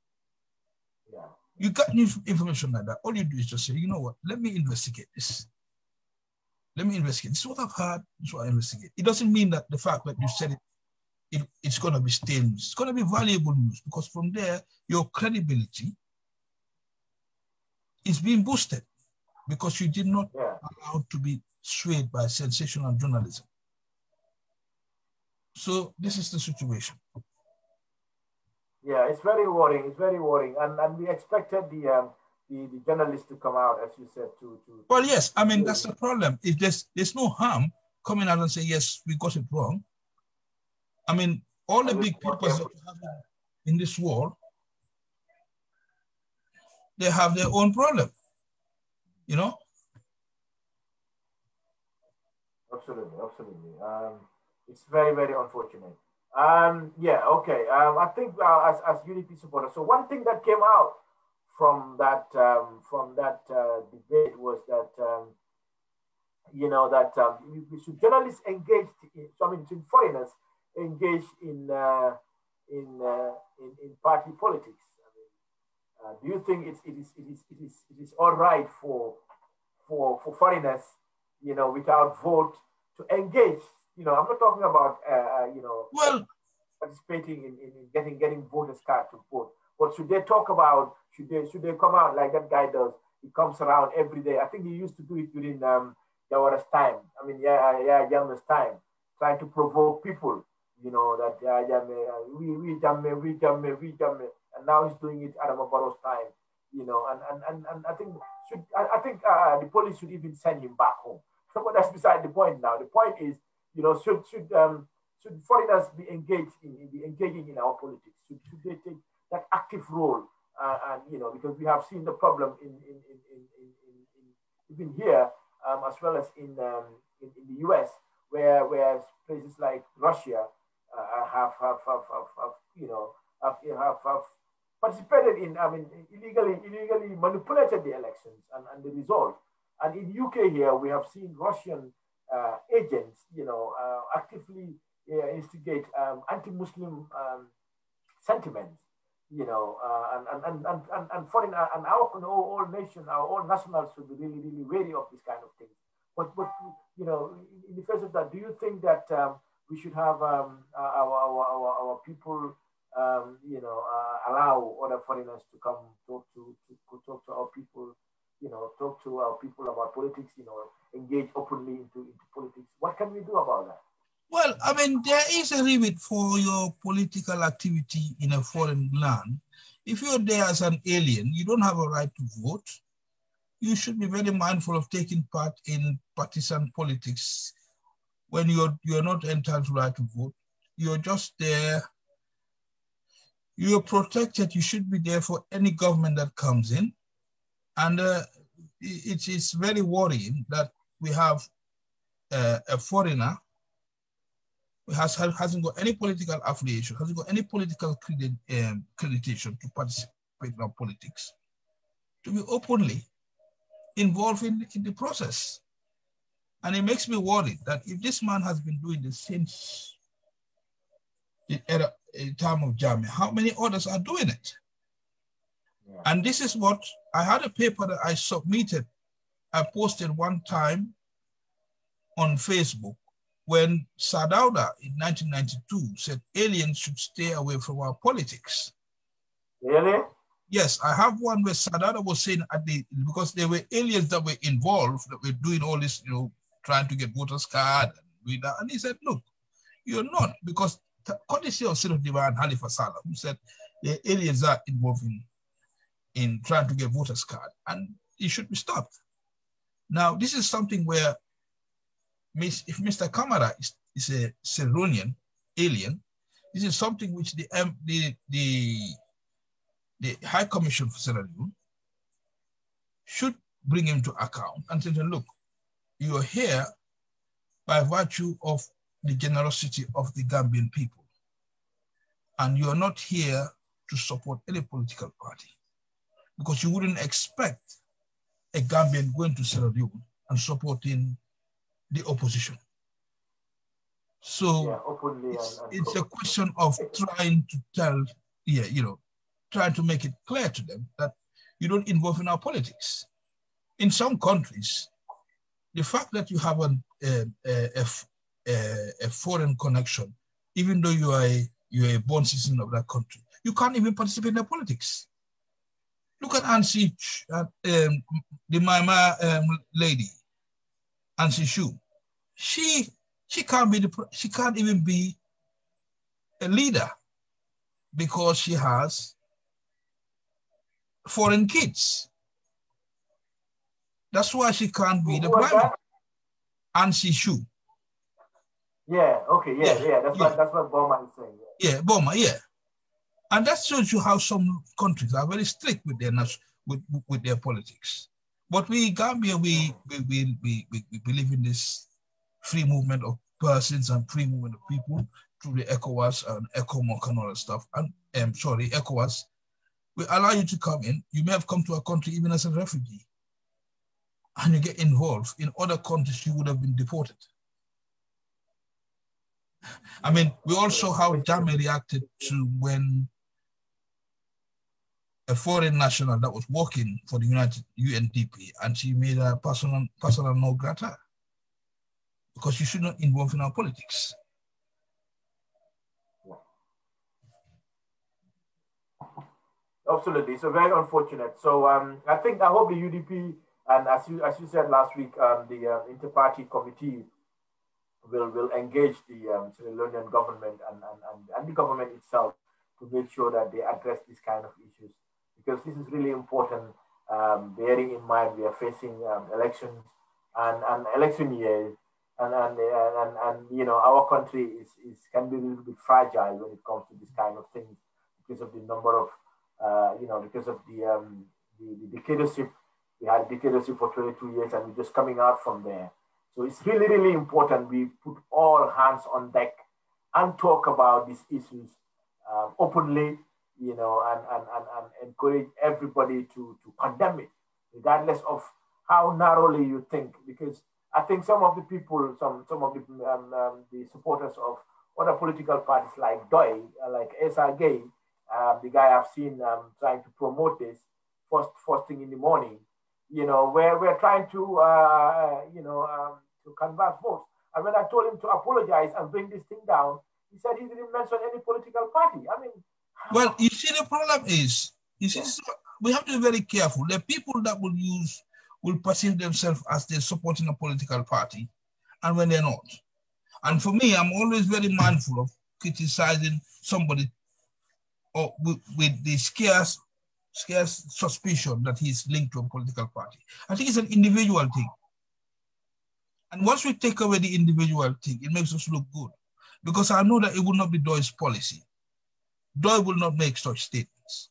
Yeah. You got new information like that. All you do is just say, you know what, let me investigate this. Let me investigate. This is what I've heard. This is what I investigate. It doesn't mean that the fact that you said it's going to be stale news. It's going to be valuable news, because from there, your credibility is being boosted, because you did not allow to be swayed by sensational journalism. So this is the situation. Yeah, it's very worrying. It's very worrying, and we expected the journalists to come out, as you said, to. Well, yes, I mean that's the problem. If there's no harm coming out and say, yes, we got it wrong. I mean, all the big papers that you have in this world, they have their own problem, you know. Absolutely, absolutely. It's very, very unfortunate. Yeah, okay. I think as UDP supporters, so one thing that came out from that debate was that that we should journalists engage in, so I mean, should foreigners engage in party politics. I mean, do you think it is all right for foreigners, without vote to engage? I'm not talking about Well, participating in getting voters card to vote. But should they talk about should they come out like that guy does? He comes around every day. I think he used to do it during Jawara's time. I mean, yeah, Yama's time, trying to provoke people. That we jamme, and now he's doing it at Barrow's time. And I think the police should even send him back home. But that's beside the point now. The point is, should foreigners be engaging in our politics? Should they take that active role? And because we have seen the problem even here, as well as in the U.S., where places like Russia have have participated in, I mean, illegally manipulated the elections and the result. And in UK here, we have seen Russian agents, actively instigate anti-Muslim sentiments, and foreign and our all nation, our all nationals should be really, really wary of this kind of thing. But in the face of that, do you think that we should have our people, allow other foreigners to come talk to our people, talk to our people about politics, engage openly into politics? What can we do about that? well, I mean, there is a limit for your political activity in a foreign land. If you're there as an alien, you don't have a right to vote. You should be very mindful of taking part in partisan politics when you're not entitled to right to vote. You're just there. You're protected. You should be there for any government that comes in. And it is very worrying that we have a foreigner who hasn't got any political affiliation, hasn't got any political accreditation to participate in our politics, to be openly involved in the process. And it makes me worried that if this man has been doing this since the time of Jammeh, how many others are doing it? Yeah. And this is what, I had a paper that I submitted, I posted one time on Facebook when Sadauda in 1992 said aliens should stay away from our politics. Really? Yes, I have one where Sadauda was saying because there were aliens that were involved, that were doing all this, trying to get voters card and he said, look, you're not, because courtesy of Sir Divan Halifa Saleh, who said the aliens are involved in trying to get voters card, and it should be stopped. Now, this is something where if Mr. Kamara is a Sierronian alien, this is something which the High Commission for Sierra Leone should bring him to account and say, look, you are here by virtue of the generosity of the Gambian people, and you are not here to support any political party, because you wouldn't expect a Gambian going to Sierra Leone and supporting the opposition. So it's a question of trying to tell, trying to make it clear to them that you don't involve in our politics. In some countries, the fact that you have a foreign connection, even though you are a born citizen of that country, you can't even participate in their politics. Look at Ansi, the Myanmar lady, Ansi Shu. She can't even be a leader because she has foreign kids. That's why she can't be the prime minister. Ansi Shu. Yeah, okay, yeah. That's what Boma is saying. Yeah, Boma, yeah. And that shows you how some countries are very strict with their politics. But we, Gambia, we believe in this free movement of persons and free movement of people through the ECOWAS and ECOMOC and all that stuff. And ECOWAS will allow you to come in. You may have come to a country even as a refugee, and you get involved. In other countries, you would have been deported. I mean, we all saw how Jammeh reacted to when a foreign national that was working for the United UNDP, and she made a persona non grata because you should not involve in our politics. Absolutely, so very unfortunate. So I hope the UDP, and as you said last week, the inter-party committee will engage the Sierra Leonean government and the government itself to make sure that they address these kind of issues, because this is really important, bearing in mind we are facing elections and election years, and you know, our country can be a little bit fragile when it comes to this kind of things because of the number of because of the dictatorship. We had dictatorship for 22 years and we're just coming out from there. So it's really, really important we put all hands on deck and talk about these issues openly, you know, and encourage everybody to condemn it, regardless of how narrowly you think. Because I think some of the people, some of the supporters of other political parties like DOI, like SRG, the guy I've seen trying to promote this first thing in the morning, you know, where we're trying to, to converse votes. And when I told him to apologize and bring this thing down, he said he didn't mention any political party. I mean, well, you see, the problem is, you see, we have to be very careful. The people that will perceive themselves as they're supporting a political party, and when they're not. And for me, I'm always very mindful of criticizing somebody or with the scarce suspicion that he's linked to a political party. I think it's an individual thing. And once we take away the individual thing, it makes us look good. Because I know that it will not be DOI's policy. DOI will not make such statements.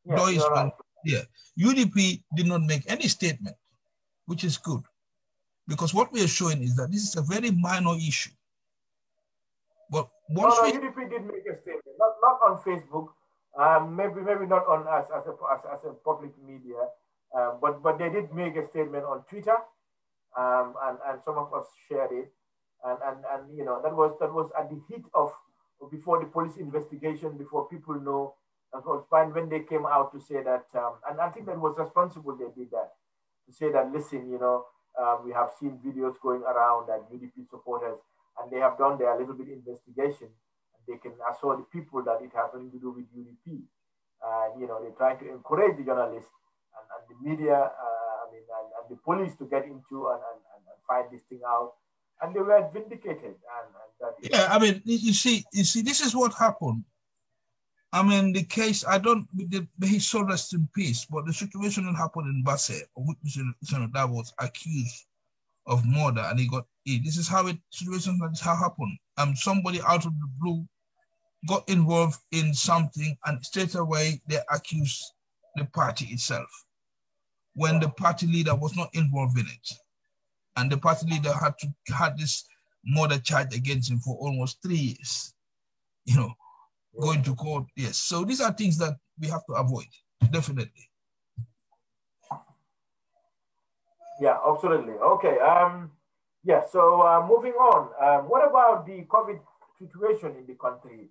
Yeah, UDP did not make any statement, which is good. Because what we are showing is that this is a very minor issue. But once UDP did make a statement, not on Facebook, maybe not on as a public media, but they did make a statement on Twitter, and some of us shared it, and you know, that was at the heat of before the police investigation, before people know. That was fine when they came out to say that, and I think that was responsible. They did that to say that, listen, you know, we have seen videos going around that UDP supporters, and they have done their little bit investigation. They can assure the people that it has nothing to do with UDP. You know, they're trying to encourage the journalists and the media, and the police to get into and find this thing out. And they were vindicated. I mean, you see, this is what happened. I mean, the case, he so rest in peace, but the situation that happened in Basse, that was accused of murder and he got it. This is how situations like this happened. Somebody out of the blue got involved in something and straight away they accused the party itself when the party leader was not involved in it. And the party leader had this murder charge against him for almost 3 years, you know, going to court. Yes. So these are things that we have to avoid, definitely. Yeah, absolutely. Okay. So moving on, what about the COVID situation in the country?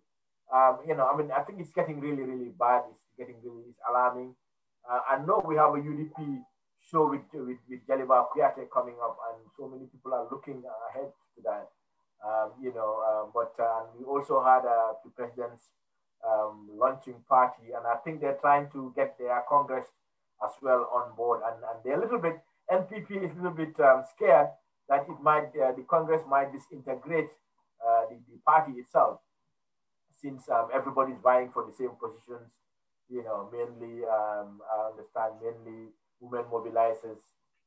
You know, I mean, I think it's getting really, really bad. It's alarming. I know we have a UDP show with Jaliba Kuyate coming up, and so many people are looking ahead to that. But we also had the president's launching party, and I think they're trying to get their Congress as well on board, and they're a little bit, NPP is a little bit scared that the Congress might disintegrate the party itself, since everybody's vying for the same positions, you know, mainly, I understand, mainly women mobilizers,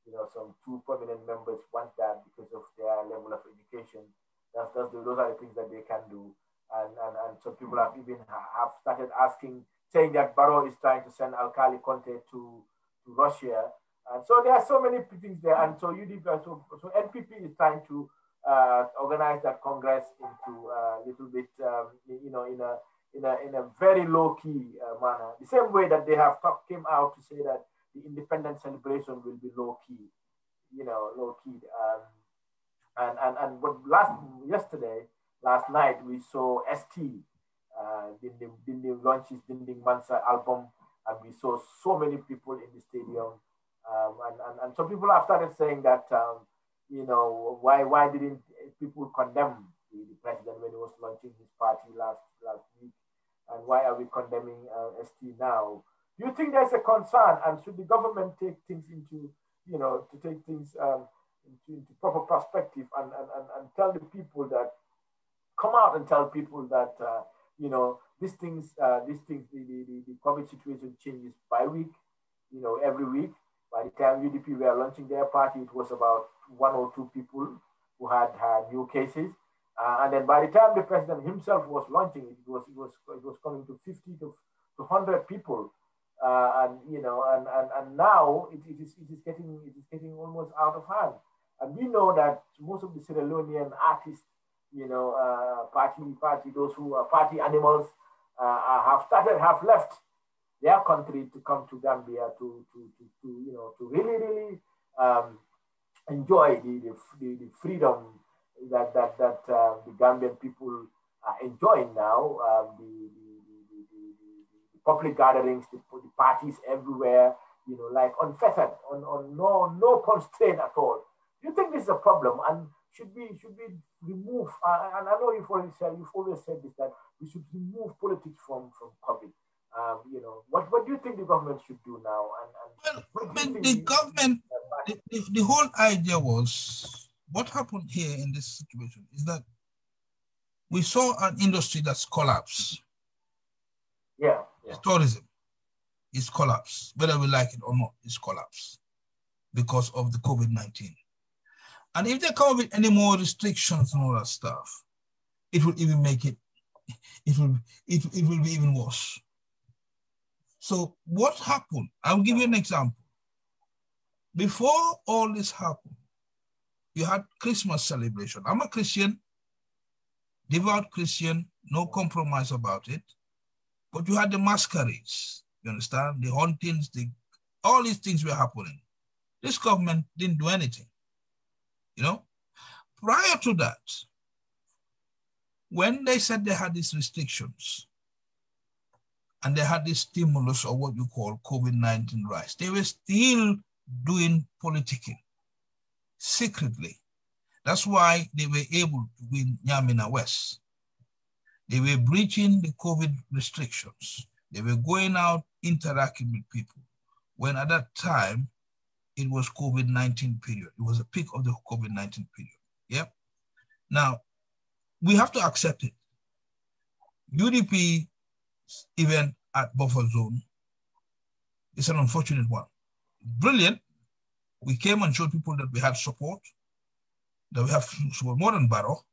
you know, some 2 prominent members want that because of their level of education. Those are the things that they can do. And some people have even have started saying that Barrow is trying to send Alkali Conte to Russia. And so there are so many things there. And so UDP, so NPP is trying to organize that Congress into a little bit, in a very low key manner. The same way that they have came out to say that the independence celebration will be low key, low key. And what last night we saw ST, Dinding launch his Dinding Mansa album, and we saw so many people in the stadium. And some people have started saying that, why didn't people condemn the president when he was launching his party last week? And why are we condemning ST now? Do you think there's a concern, and should the government take things into, to take things into proper perspective and tell the people that, come out and tell people that, these things, the COVID situation changes by week, every week. By the time UDP were launching their party, it was about 1 or 2 people who had new cases. And then by the time the president himself was launching it, it was coming to 50 to 100 people. And now it is getting almost out of hand. And we know that most of the Sierra Leonean artists, those who are party animals, have left their country to come to Gambia to really enjoy the freedom that the Gambian people are enjoying now. The public gatherings, the parties everywhere, like unfettered, on no constraint at all. Do you think this is a problem, and should we remove? And I know you've always said this, that we should remove politics from COVID. What do you think the government should do now? The government, the whole idea was, what happened here in this situation is that we saw an industry that's collapsed. Yeah. Tourism is collapsed, whether we like it or not, it's collapsed because of the COVID-19. And if they come up with any more restrictions and all that stuff, it will even make it will be even worse. So what happened? I'll give you an example. Before all this happened, you had Christmas celebration. I'm a Christian, devout Christian, no compromise about it. But you had the masquerades, you understand? The hauntings, all these things were happening. This government didn't do anything, Prior to that, when they said they had these restrictions and they had this stimulus, or what you call COVID-19 rise, they were still doing politicking secretly. That's why they were able to win Nyamina West. They were breaching the COVID restrictions. They were going out, interacting with people. When at that time, it was COVID-19 period. It was a peak of the COVID-19 period. Yep. Now, we have to accept it. UDP event at buffer zone is an unfortunate one. Brilliant. We came and showed people that we had support, that we have support more than Barrow.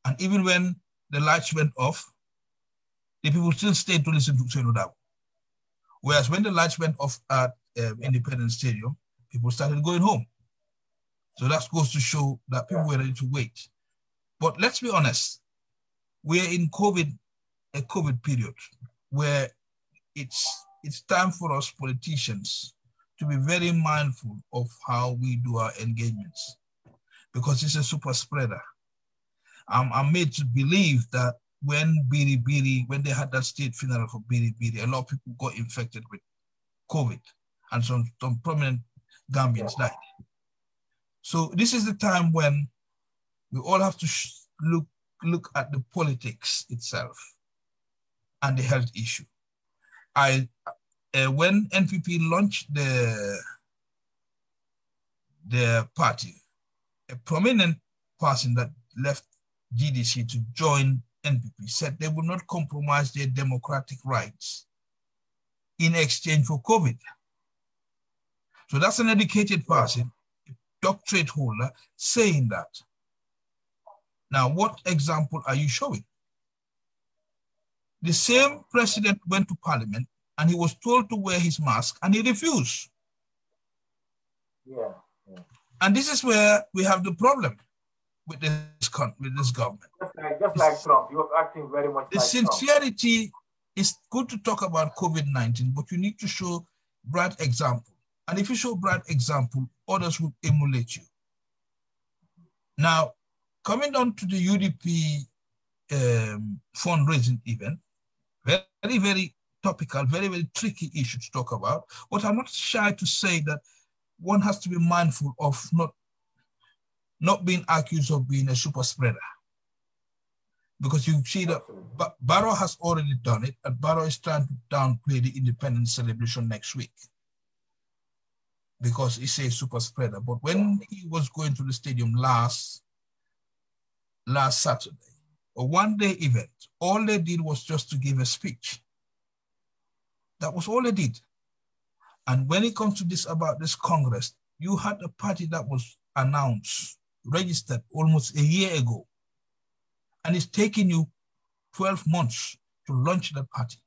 And even when the lights went off, the people still stayed to listen to Senodab. Whereas when the lights went off at Independence Stadium, people started going home. So that goes to show that people were ready to wait. But let's be honest, we're in a COVID period where it's time for us politicians to be very mindful of how we do our engagements, because it's a super spreader. I'm made to believe that when when they had that state funeral for Biri Biri, a lot of people got infected with COVID, and some prominent Gambians died. So this is the time when we all have to look at the politics itself and the health issue. When NPP launched the party, a prominent person that left GDC to join NPP said they would not compromise their democratic rights in exchange for COVID. So that's an educated person, a doctorate holder, saying that. Now, what example are you showing? The same president went to parliament and he was told to wear his mask and he refused. Yeah. And this is where we have the problem. with this government. Just like Trump, he was acting very much the like sincerity Trump. is good to talk about COVID-19, but you need to show bright example. And if you show bright example, others will emulate you. Now, coming down to the UDP fundraising event, very, very topical, very, very tricky issue to talk about. But I'm not shy to say that one has to be mindful of not being accused of being a super spreader. Because you see that Barrow has already done it, and Barrow is trying to downplay the independence celebration next week because he's a super spreader. But when he was going to the stadium last Saturday, a one-day event, all they did was just to give a speech. That was all they did. And when it comes to this about this Congress, you had a party that was announced, registered almost a year ago. And it's taking you 12 months to launch the party.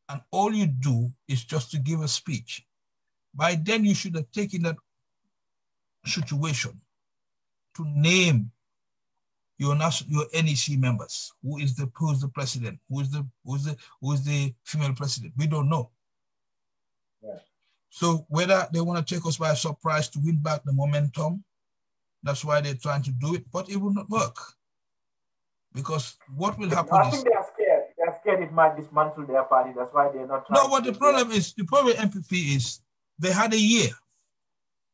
And all you do is just to give a speech. By then, you should have taken that situation to name your NEC members. Who is the president? Who is the female president? We don't know. Yeah. So whether they want to take us by surprise to win back the momentum, that's why they're trying to do it, but it will not work. Because what will happen I think they are scared. They are scared it might dismantle their party. That's why they're not trying. No, what the problem with MPP is they had a year.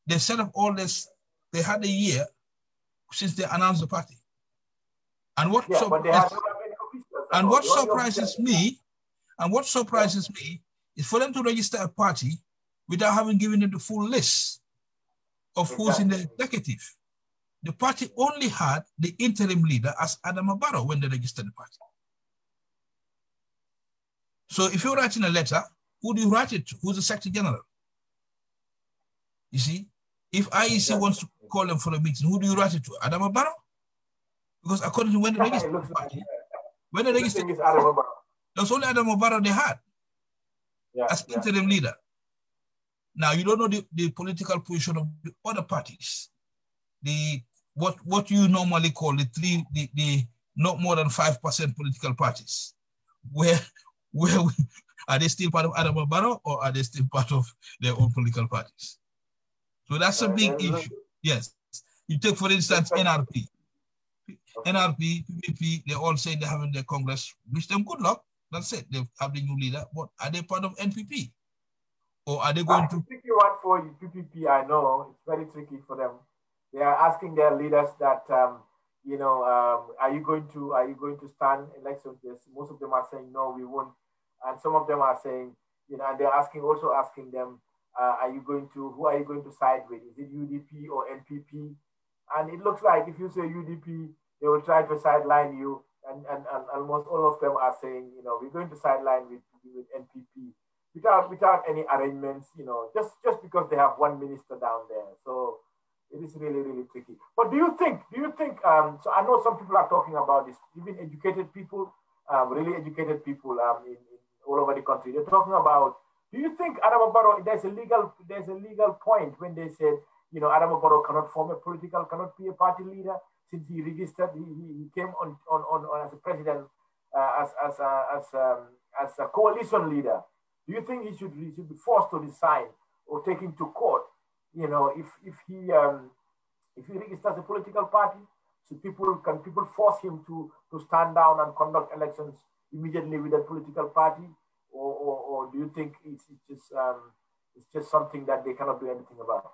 They set up all this. They had a year since they announced the party. And what surprises me is for them to register a party without having given them the full list of who's in the executive. The party only had the interim leader as Adama Barrow when they registered the party. So if you're writing a letter, who do you write it to? Who's the Secretary General? You see, if IEC wants to call them for a meeting, who do you write it to? Adama Barrow? Because according to when they registered the party, when they registered the party, there was only Adama Barrow they had as interim leader. Now, you don't know the political position of the other parties. What you normally call the not more than 5% political parties. Where are they still part of Adama Barrow or are they still part of their own political parties? So that's a big issue. Yes. You take, for instance, NRP. NRP, PPP, they all say they're having their Congress. Wish them good luck. That's it. They have the new leader. But are they part of NPP? Or are they going to... The tricky one for PPP, I know. It's very tricky for them. They are asking their leaders that, are you going to stand elections? Yes, most of them are saying, no, we won't. And some of them are saying, and they're also asking them, who are you going to side with? Is it UDP or NPP? And it looks like if you say UDP, they will try to sideline you. And almost all of them are saying, we're going to sideline with NPP without any arrangements, just because they have one minister down there. So it is really, really tricky. But do you think, so I know some people are talking about this, even educated people, really educated people in all over the country, they're talking about, do you think Adama Barrow, there's a legal point when they said, Adama Barrow cannot be a party leader since he registered, he came on as a president, as a coalition leader. Do you think he should be forced to resign or taken to court? If he registers a political party, so can people force him to stand down and conduct elections immediately with that political party, or do you think it's just something that they cannot do anything about?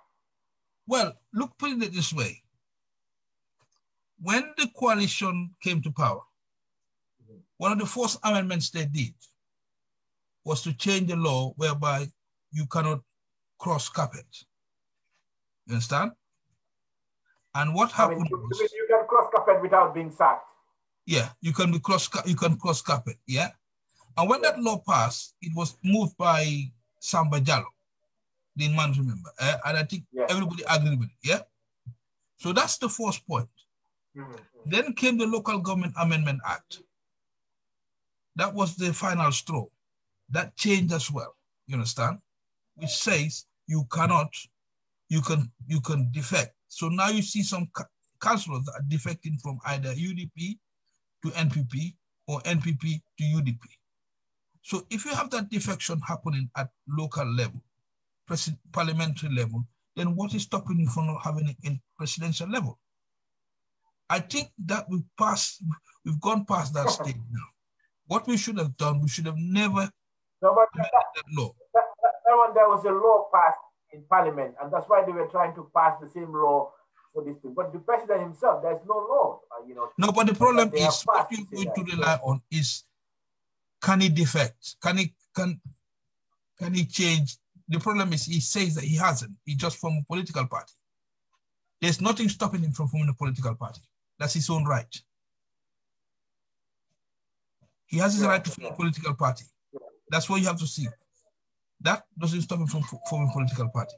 Well, put it this way: when the coalition came to power, one of the first amendments they did was to change the law whereby you cannot cross carpet. You understand? And what happened was, you can cross carpet without being sacked. Yeah, you can cross carpet. Yeah, and when that law passed, it was moved by Samba Jallow, the man remember, and I think everybody agreed with it. Yeah, so that's the first point. Then came the Local Government Amendment Act. That was the final straw. That changed as well. You understand? Which says you can defect. So now you see some councillors that are defecting from either UDP to NPP or NPP to UDP. So if you have that defection happening at local level, parliamentary level, then what is stopping you from having it in presidential level? I think that we've gone past that stage now. What we should have done, we should have never amended that law. There was a law passed in parliament, and that's why they were trying to pass the same law for this thing. But the president himself, there's no law, No, but the problem is what you're going to rely on is, can he defect? Can he change? The problem is he says that he hasn't. He just formed a political party. There's nothing stopping him from forming a political party. That's his own right. He has his right to form a political party. That's what you have to see. That doesn't stop him from forming a political party.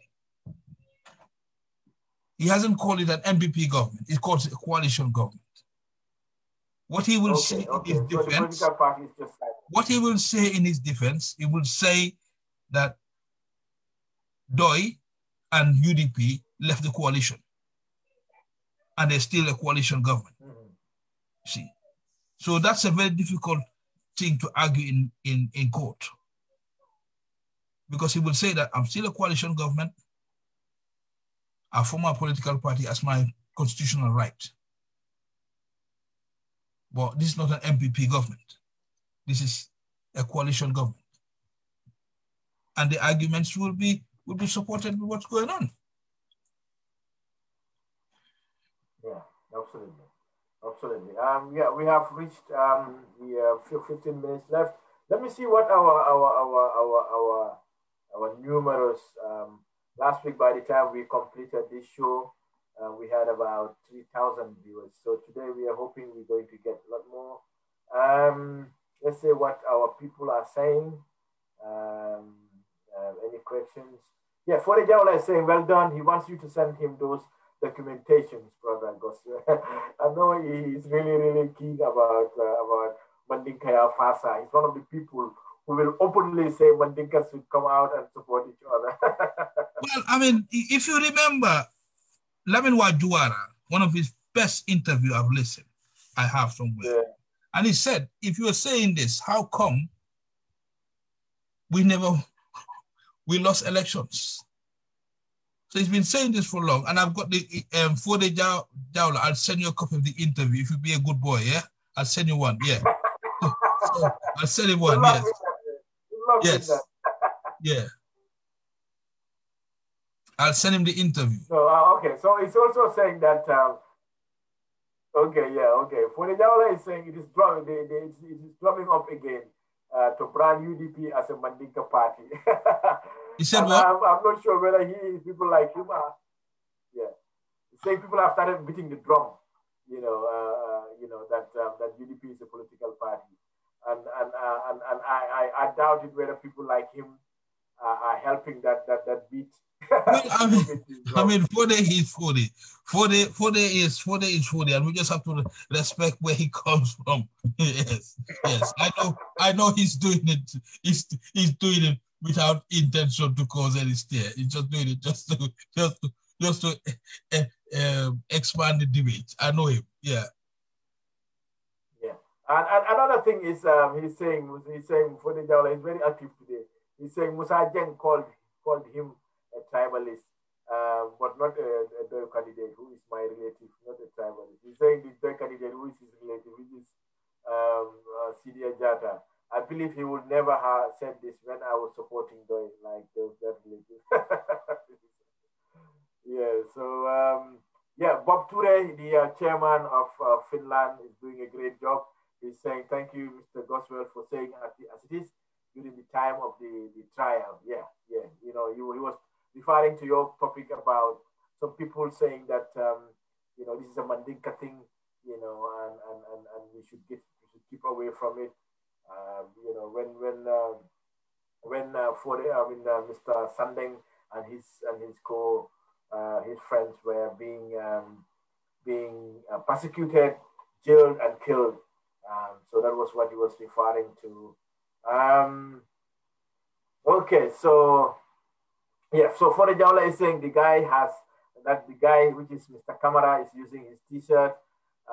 He hasn't called it an MPP government. He calls it a coalition government. What he will say in his defense, what he will say in his defense, he will say that DOI and UDP left the coalition and there's still a coalition government. See, so that's a very difficult thing to argue in court, because he will say that I'm still a coalition government, I form a political party as my constitutional right. But this is not an MPP government. This is a coalition government. And the arguments will be supported with what's going on. Yeah, absolutely. Absolutely. Yeah, we have reached the 15 minutes left. Let me see what our numerous last week, by the time we completed this show, we had about 3,000 viewers. So today we are hoping we're going to get a lot more. Let's see what our people are saying. Any questions? Yeah, Show-Kejau is saying, well done. He wants you to send him those documentations, Brother Goswell. I know he's really, really keen about Mandinka Fasa. He's one of the people who will openly say Mandinkas should come out and support each other. Well, I mean, if you remember, Lamin Wajuara, one of his best interviews I've listened, I have somewhere. Yeah. And he said, if you are saying this, how come we lost elections? So he's been saying this for long, and I've got the Show-Kejau Touray. I'll send you a copy of the interview if you be a good boy, yeah? I'll send you one, yeah. So I'll send you one, yes. Yes, yeah. I'll send him the interview. So, okay, so it's also saying that, okay. Show-Kejau is saying it is drumming up again to brand UDP as a Mandinka party. He said what? I'm not sure whether people like him are. Yeah, he's saying people have started beating the drum. That UDP is a political party, and I doubt it whether people like him are helping that beat. Well, I mean, Show-Kejau is Show-Kejau is Show-Kejau, and we just have to respect where he comes from. Yes. I know he's doing it. He's doing it without intention to cause any stir. He's just doing it just to expand the debate. I know him. Yeah. Yeah. And another thing is he's saying Show-Kejau is very active today. He's saying Musa Jeng called him a tribalist, but not a DOI candidate who is my relative, not a tribalist. He's saying the DOI candidate who is his relative, which is Sidia Jata. I believe he would never have said this when I was supporting DOI, like that relative. Yeah, so Bob Touray, the chairman of Finland, is doing a great job. He's saying, thank you, Mr. Goswell, for saying as it is during the time of the trial. Yeah. He was referring to your topic about some people saying that, this is a Mandinka thing, and we should keep away from it. When Mr. Sandeng and his friends were being persecuted, jailed, and killed. So that was what he was referring to. Okay, so yeah, so Show-Kejau is saying the guy has that the guy, which is Mr. Kamara, is using his T-shirt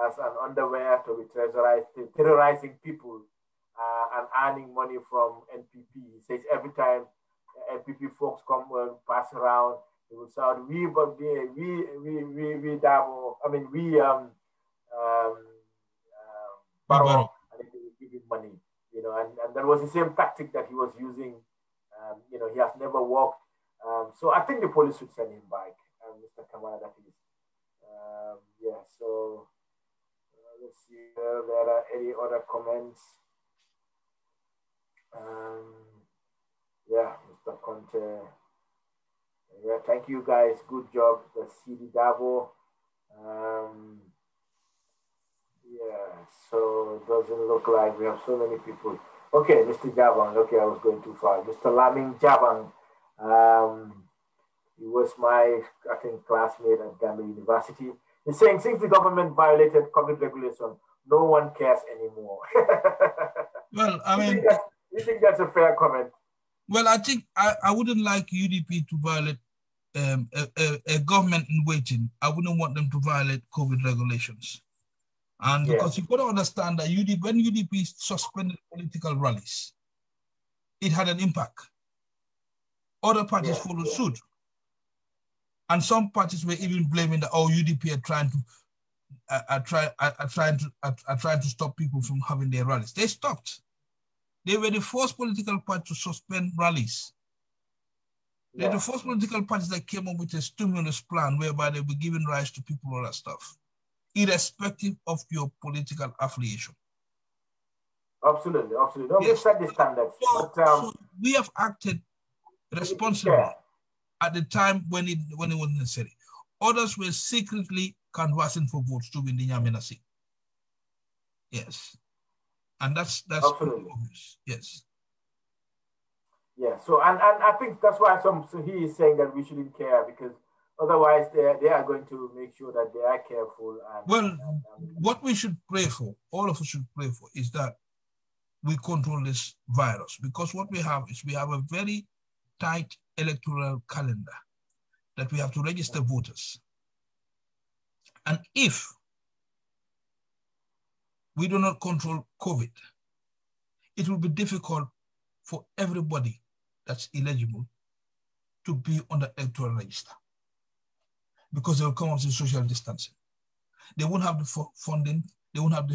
as an underwear to be terrorizing people and earning money from NPP. He says every time NPP folks come pass around, they will shout, "We, but we, Davo." I mean, Barrow, and they will give him money. You know, and that was the same tactic that he was using. You know, he has never walked. So I think the police should send him back, Mr. Kamara, that is. Yeah, so let's see if there are any other comments. Yeah, Mr. Conte. Yeah, thank you guys. Good job, the CD Davo. Yeah, so it doesn't look like we have so many people. Okay, Mr. Jabang. Okay, I was going too far. Mr. Laming Jabang. He was my, I think, classmate at Gambia University. He's saying since the government violated COVID regulation, no one cares anymore. Well, I mean, you think that's a fair comment? Well, I think I wouldn't like UDP to violate a government in waiting. I wouldn't want them to violate COVID regulations. And because you've got to understand that when UDP suspended political rallies, it had an impact. Other parties followed suit. And some parties were even blaming that, UDP are trying to stop people from having their rallies. They stopped. They were the first political party to suspend rallies. They're the first political parties that came up with a stimulus plan whereby they were giving rise to people, all that stuff, irrespective of your political affiliation. Absolutely, absolutely. No, we've set the standards. So we have acted responsibly at the time when it was necessary. Others were secretly canvassing for votes to win the Nyamena seat. Yes. And that's absolutely obvious. Yes. Yeah. So and I think that's why so he is saying that we shouldn't care, because otherwise they are going to make sure that they are careful. What we should pray for, all of us should pray for, is that we control this virus, because what we have is we have a very tight electoral calendar that we have to register voters. And if we do not control COVID, it will be difficult for everybody that's eligible to be on the electoral register, because they will come up with social distancing. They won't have the funding, they won't have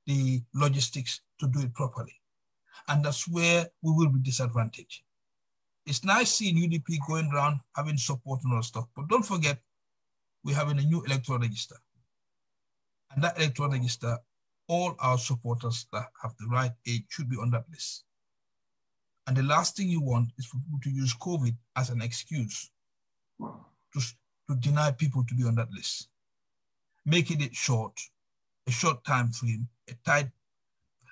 the logistics to do it properly. And that's where we will be disadvantaged. It's nice seeing UDP going around having support and all stuff, but don't forget, we're having a new electoral register. And that electoral register, all our supporters that have the right age should be on that list. And the last thing you want is for people to use COVID as an excuse to deny people to be on that list. Making it short, a short time frame, a tight,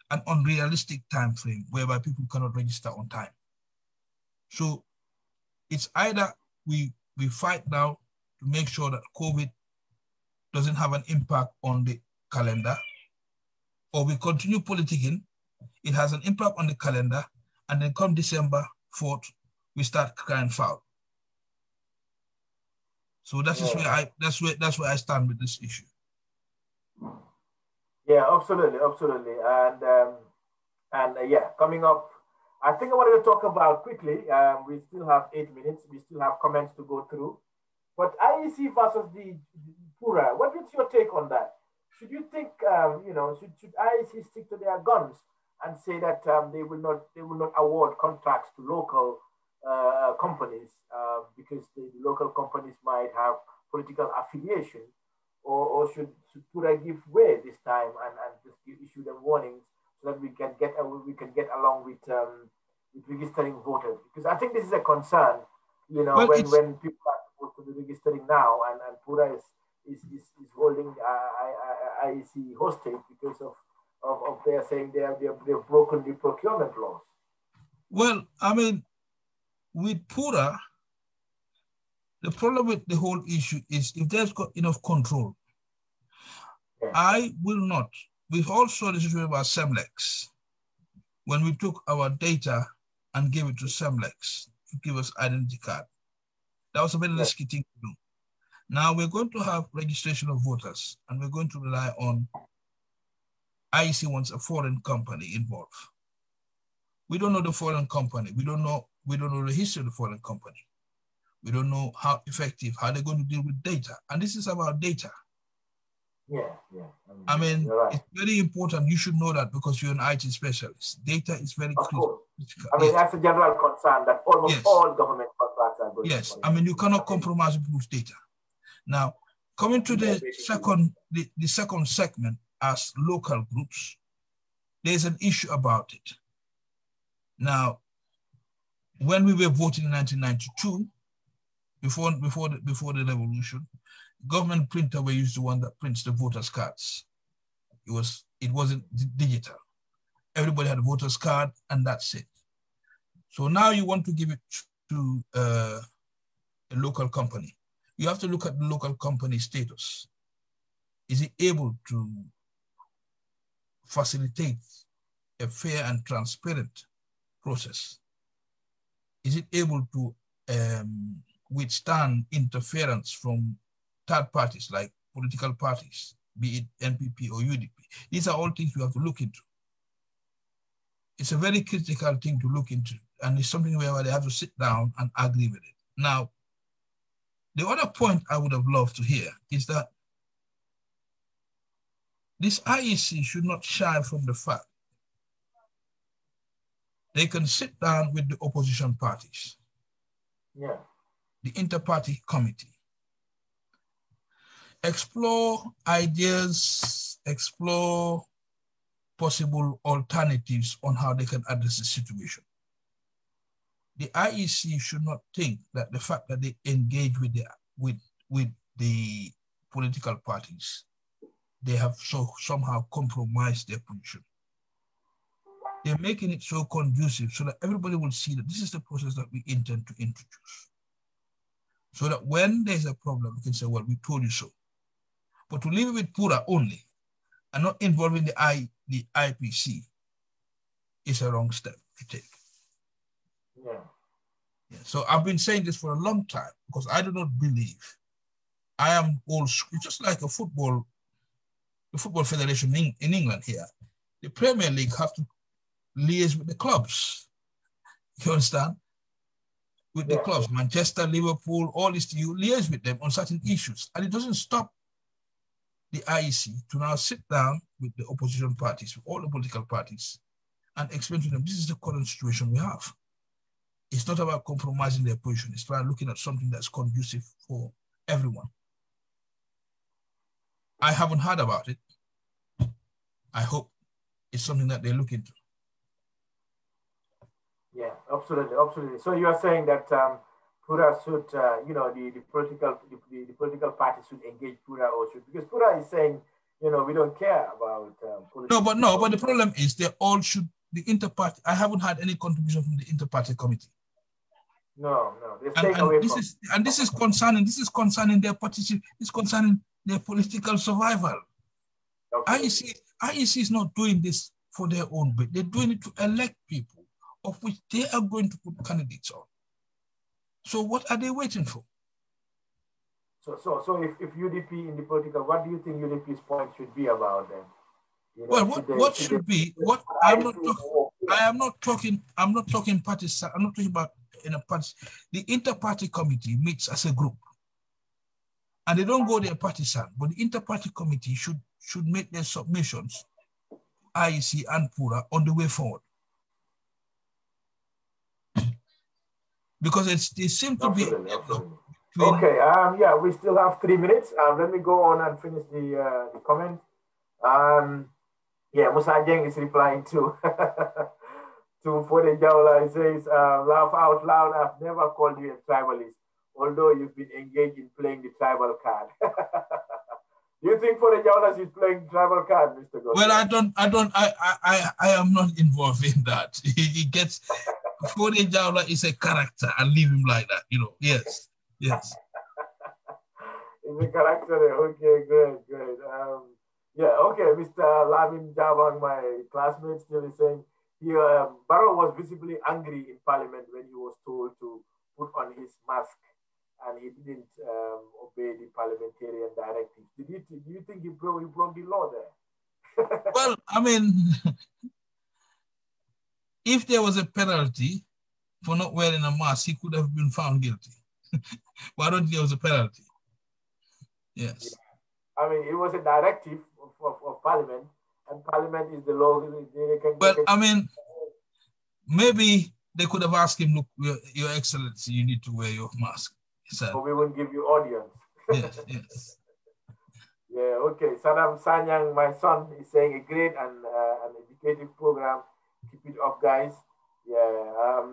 an unrealistic time frame whereby people cannot register on time. So it's either we fight now to make sure that COVID doesn't have an impact on the calendar, or we continue politicking, it has an impact on the calendar, and then come December 4th, we start crying foul. So that's where I stand with this issue. Yeah, absolutely. And yeah, coming up, I think I wanted to talk about quickly. We still have 8 minutes. We still have comments to go through. But IEC versus the Pura, what is your take on that? Should you think, should IEC stick to their guns and say that they will not award contracts to local companies because the local companies might have political affiliation, or should Pura give way this time and just issue them warnings so that we can get along with registering voters? Because I think this is a concern, when people are supposed to be registering now, and Pura is holding IEC hostage because of their saying they've broken the procurement laws. Well, I mean, with Pura, the problem with the whole issue is if there's got enough control, I will not. We've all saw this issue about Semlex when we took our data and gave it to Semlex to give us identity card. That was a very risky thing to do. Now we're going to have registration of voters, and we're going to rely on IEC wants a foreign company involved. We don't know the foreign company. We don't know the history of the foreign company. We don't know how effective, how they're going to deal with data. And this is about data. Yeah. I mean, right. It's very important. You should know that because you're an IT specialist. Data is very critical. I mean, that's a general concern that almost all government contracts are going Yes, I mean, you cannot compromise people's data. Now, coming to the second segment as local groups, there's an issue about it. Now, when we were voting in 1992, before the revolution, government printer were used the one that prints the voters' cards. It wasn't digital. Everybody had a voter's card, and that's it. So now you want to give it to a local company. You have to look at the local company status. Is it able to facilitate a fair and transparent process? Is it able to withstand interference from third parties like political parties, be it NPP or UDP? These are all things we have to look into. It's a very critical thing to look into, and it's something where they have to sit down and agree with it. Now, the other point I would have loved to hear is that this IEC should not shy from the fact they can sit down with the opposition parties, the inter-party committee, explore ideas, explore possible alternatives on how they can address the situation. The IEC should not think that the fact that they engage with the political parties, they have somehow compromised their position. They're making it so conducive so that everybody will see that this is the process that we intend to introduce. So that when there's a problem, we can say, well, we told you so. But to leave it with Pura only and not involving the IPC is a wrong step to take. Yeah. So I've been saying this for a long time because I do not believe I am old school. It's just like the football federation in England here. The Premier League have to liaise with the clubs. You understand? With the clubs, Manchester, Liverpool, all this, you liaise with them on certain issues. And it doesn't stop the IEC to now sit down with the opposition parties, with all the political parties, and explain to them, this is the current situation we have. It's not about compromising their position. It's about looking at something that's conducive for everyone. I haven't heard about it. I hope it's something that they look into. Yeah, absolutely. So you are saying that Pura should, the political parties should engage Pura or should, because Pura is saying, we don't care about politics. No, but the problem is they all should, the inter-party, I haven't had any contribution from the inter-party committee. No, they're staying away from. This is concerning their participation, it's concerning their political survival. Okay. IEC is not doing this for their own bit. They're doing it to elect people of which they are going to put candidates on. So what are they waiting for? So if UDP in the political, what do you think UDP's point should be about them? What should be? I'm not talking parties. I'm not talking about in a party. The inter-party committee meets as a group, and they don't go there partisan. But the inter-party committee should make their submissions, IEC and Pura, on the way forward. Because they seem to be. Okay. We still have 3 minutes. Let me go on and finish the comment. Musa Jeng is replying to Show-Kejau. He says, laugh out loud. I've never called you a tribalist, although you've been engaged in playing the tribal card. Do you think Show-Kejau is playing tribal card, Mr. Goswell? Well, I am not involved in that. He gets, Show-Kejau is a character and leave him like that, Yes. It's a character. Okay, good. Mr. Lavin Jabang, my classmate, still is saying Barrow was visibly angry in Parliament when he was told to put on his mask and he didn't obey the parliamentarian directives. Do you think he broke the law there? Well, I mean, if there was a penalty for not wearing a mask, he could have been found guilty. Why don't there was a penalty? Yes. I mean, it was a directive of Parliament, and Parliament is the law. I mean, maybe they could have asked him, look, Your Excellency, you need to wear your mask. So we won't give you audience. Yes, yes. Yeah, okay. Sadam Sanyang, my son, is saying a great and an educative program. Keep it up, guys. Yeah,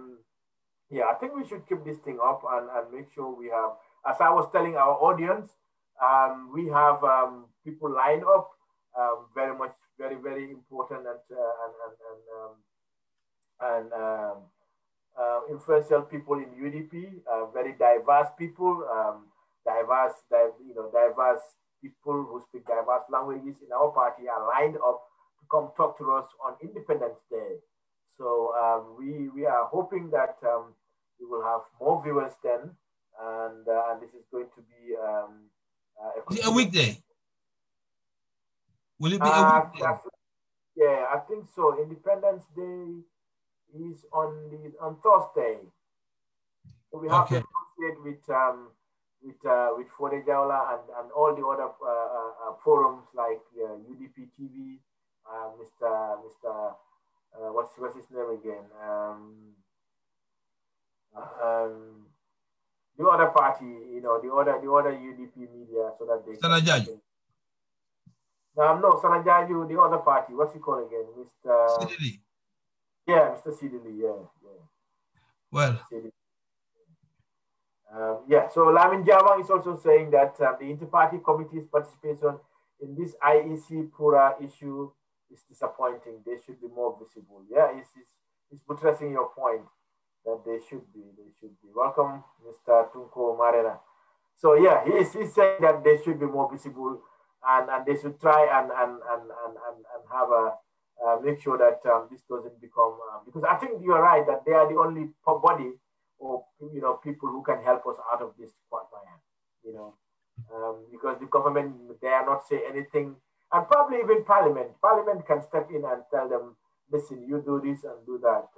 yeah. I think we should keep this thing up and make sure we have, as I was telling our audience, we have people lined up, very much, very important and influential people in UDP, very diverse people, diverse people who speak diverse languages in our party are lined up to come talk to us on Independence Day. So we are hoping that we will have more viewers then, and this is going to be a weekday. Will it be a weekday? Yeah, I think so. Independence Day is on Thursday. So we have to associate with Show-Kejau and all the other forums like UDP TV, Mr. What's his name again? The other party, the other UDP media, so that they can. No, Sanajaju, the other party. What's he called again? Mr. Sidili. Yeah, Mr. Sidili. Yeah. Well. Yeah, so Lamin Jawang is also saying that the inter-party committee's participation in this IEC Pura issue is disappointing. They should be more visible. Yeah, it's buttressing your point that they should be. Welcome, Mr. Tunko Marena. So yeah, he's saying that they should be more visible and they should try and have a make sure that this doesn't become because I think you're right that they are the only body or people who can help us out of this quagmire, because the government, they are not saying anything, and probably even Parliament can step in and tell them, listen, you do this and do that,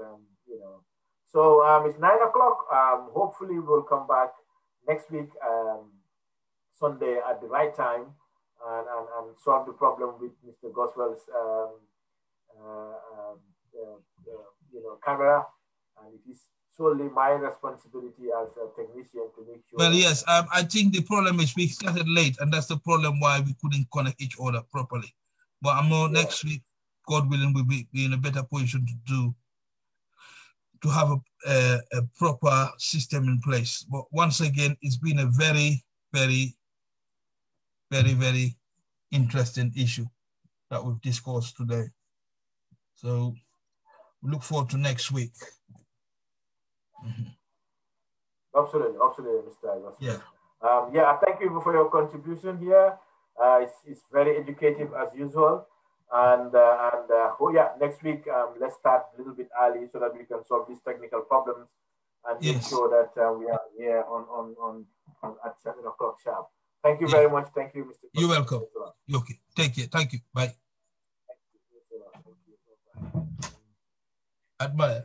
So it's 9 o'clock. Hopefully we'll come back next week, Sunday at the right time, and solve the problem with Mr. Goswell's camera, and it is solely my responsibility as a technician to make sure. Well, yes, I think the problem is we started late, and that's the problem why we couldn't connect each other properly. But I'm more next week, God willing, we'll be in a better position to have a proper system in place. But once again, it's been a very, very, very, very interesting issue that we've discussed today. So we look forward to next week. Absolutely, Mr. Goswell. Yeah. Thank you for your contribution here. It's very educative as usual. And next week, let's start a little bit early so that we can solve these technical problems and make sure that we are here on at 7 o'clock sharp. Thank you very much. Thank you, Mr. You're welcome. Okay. Take care. Thank you. Bye. Thank you. Admire.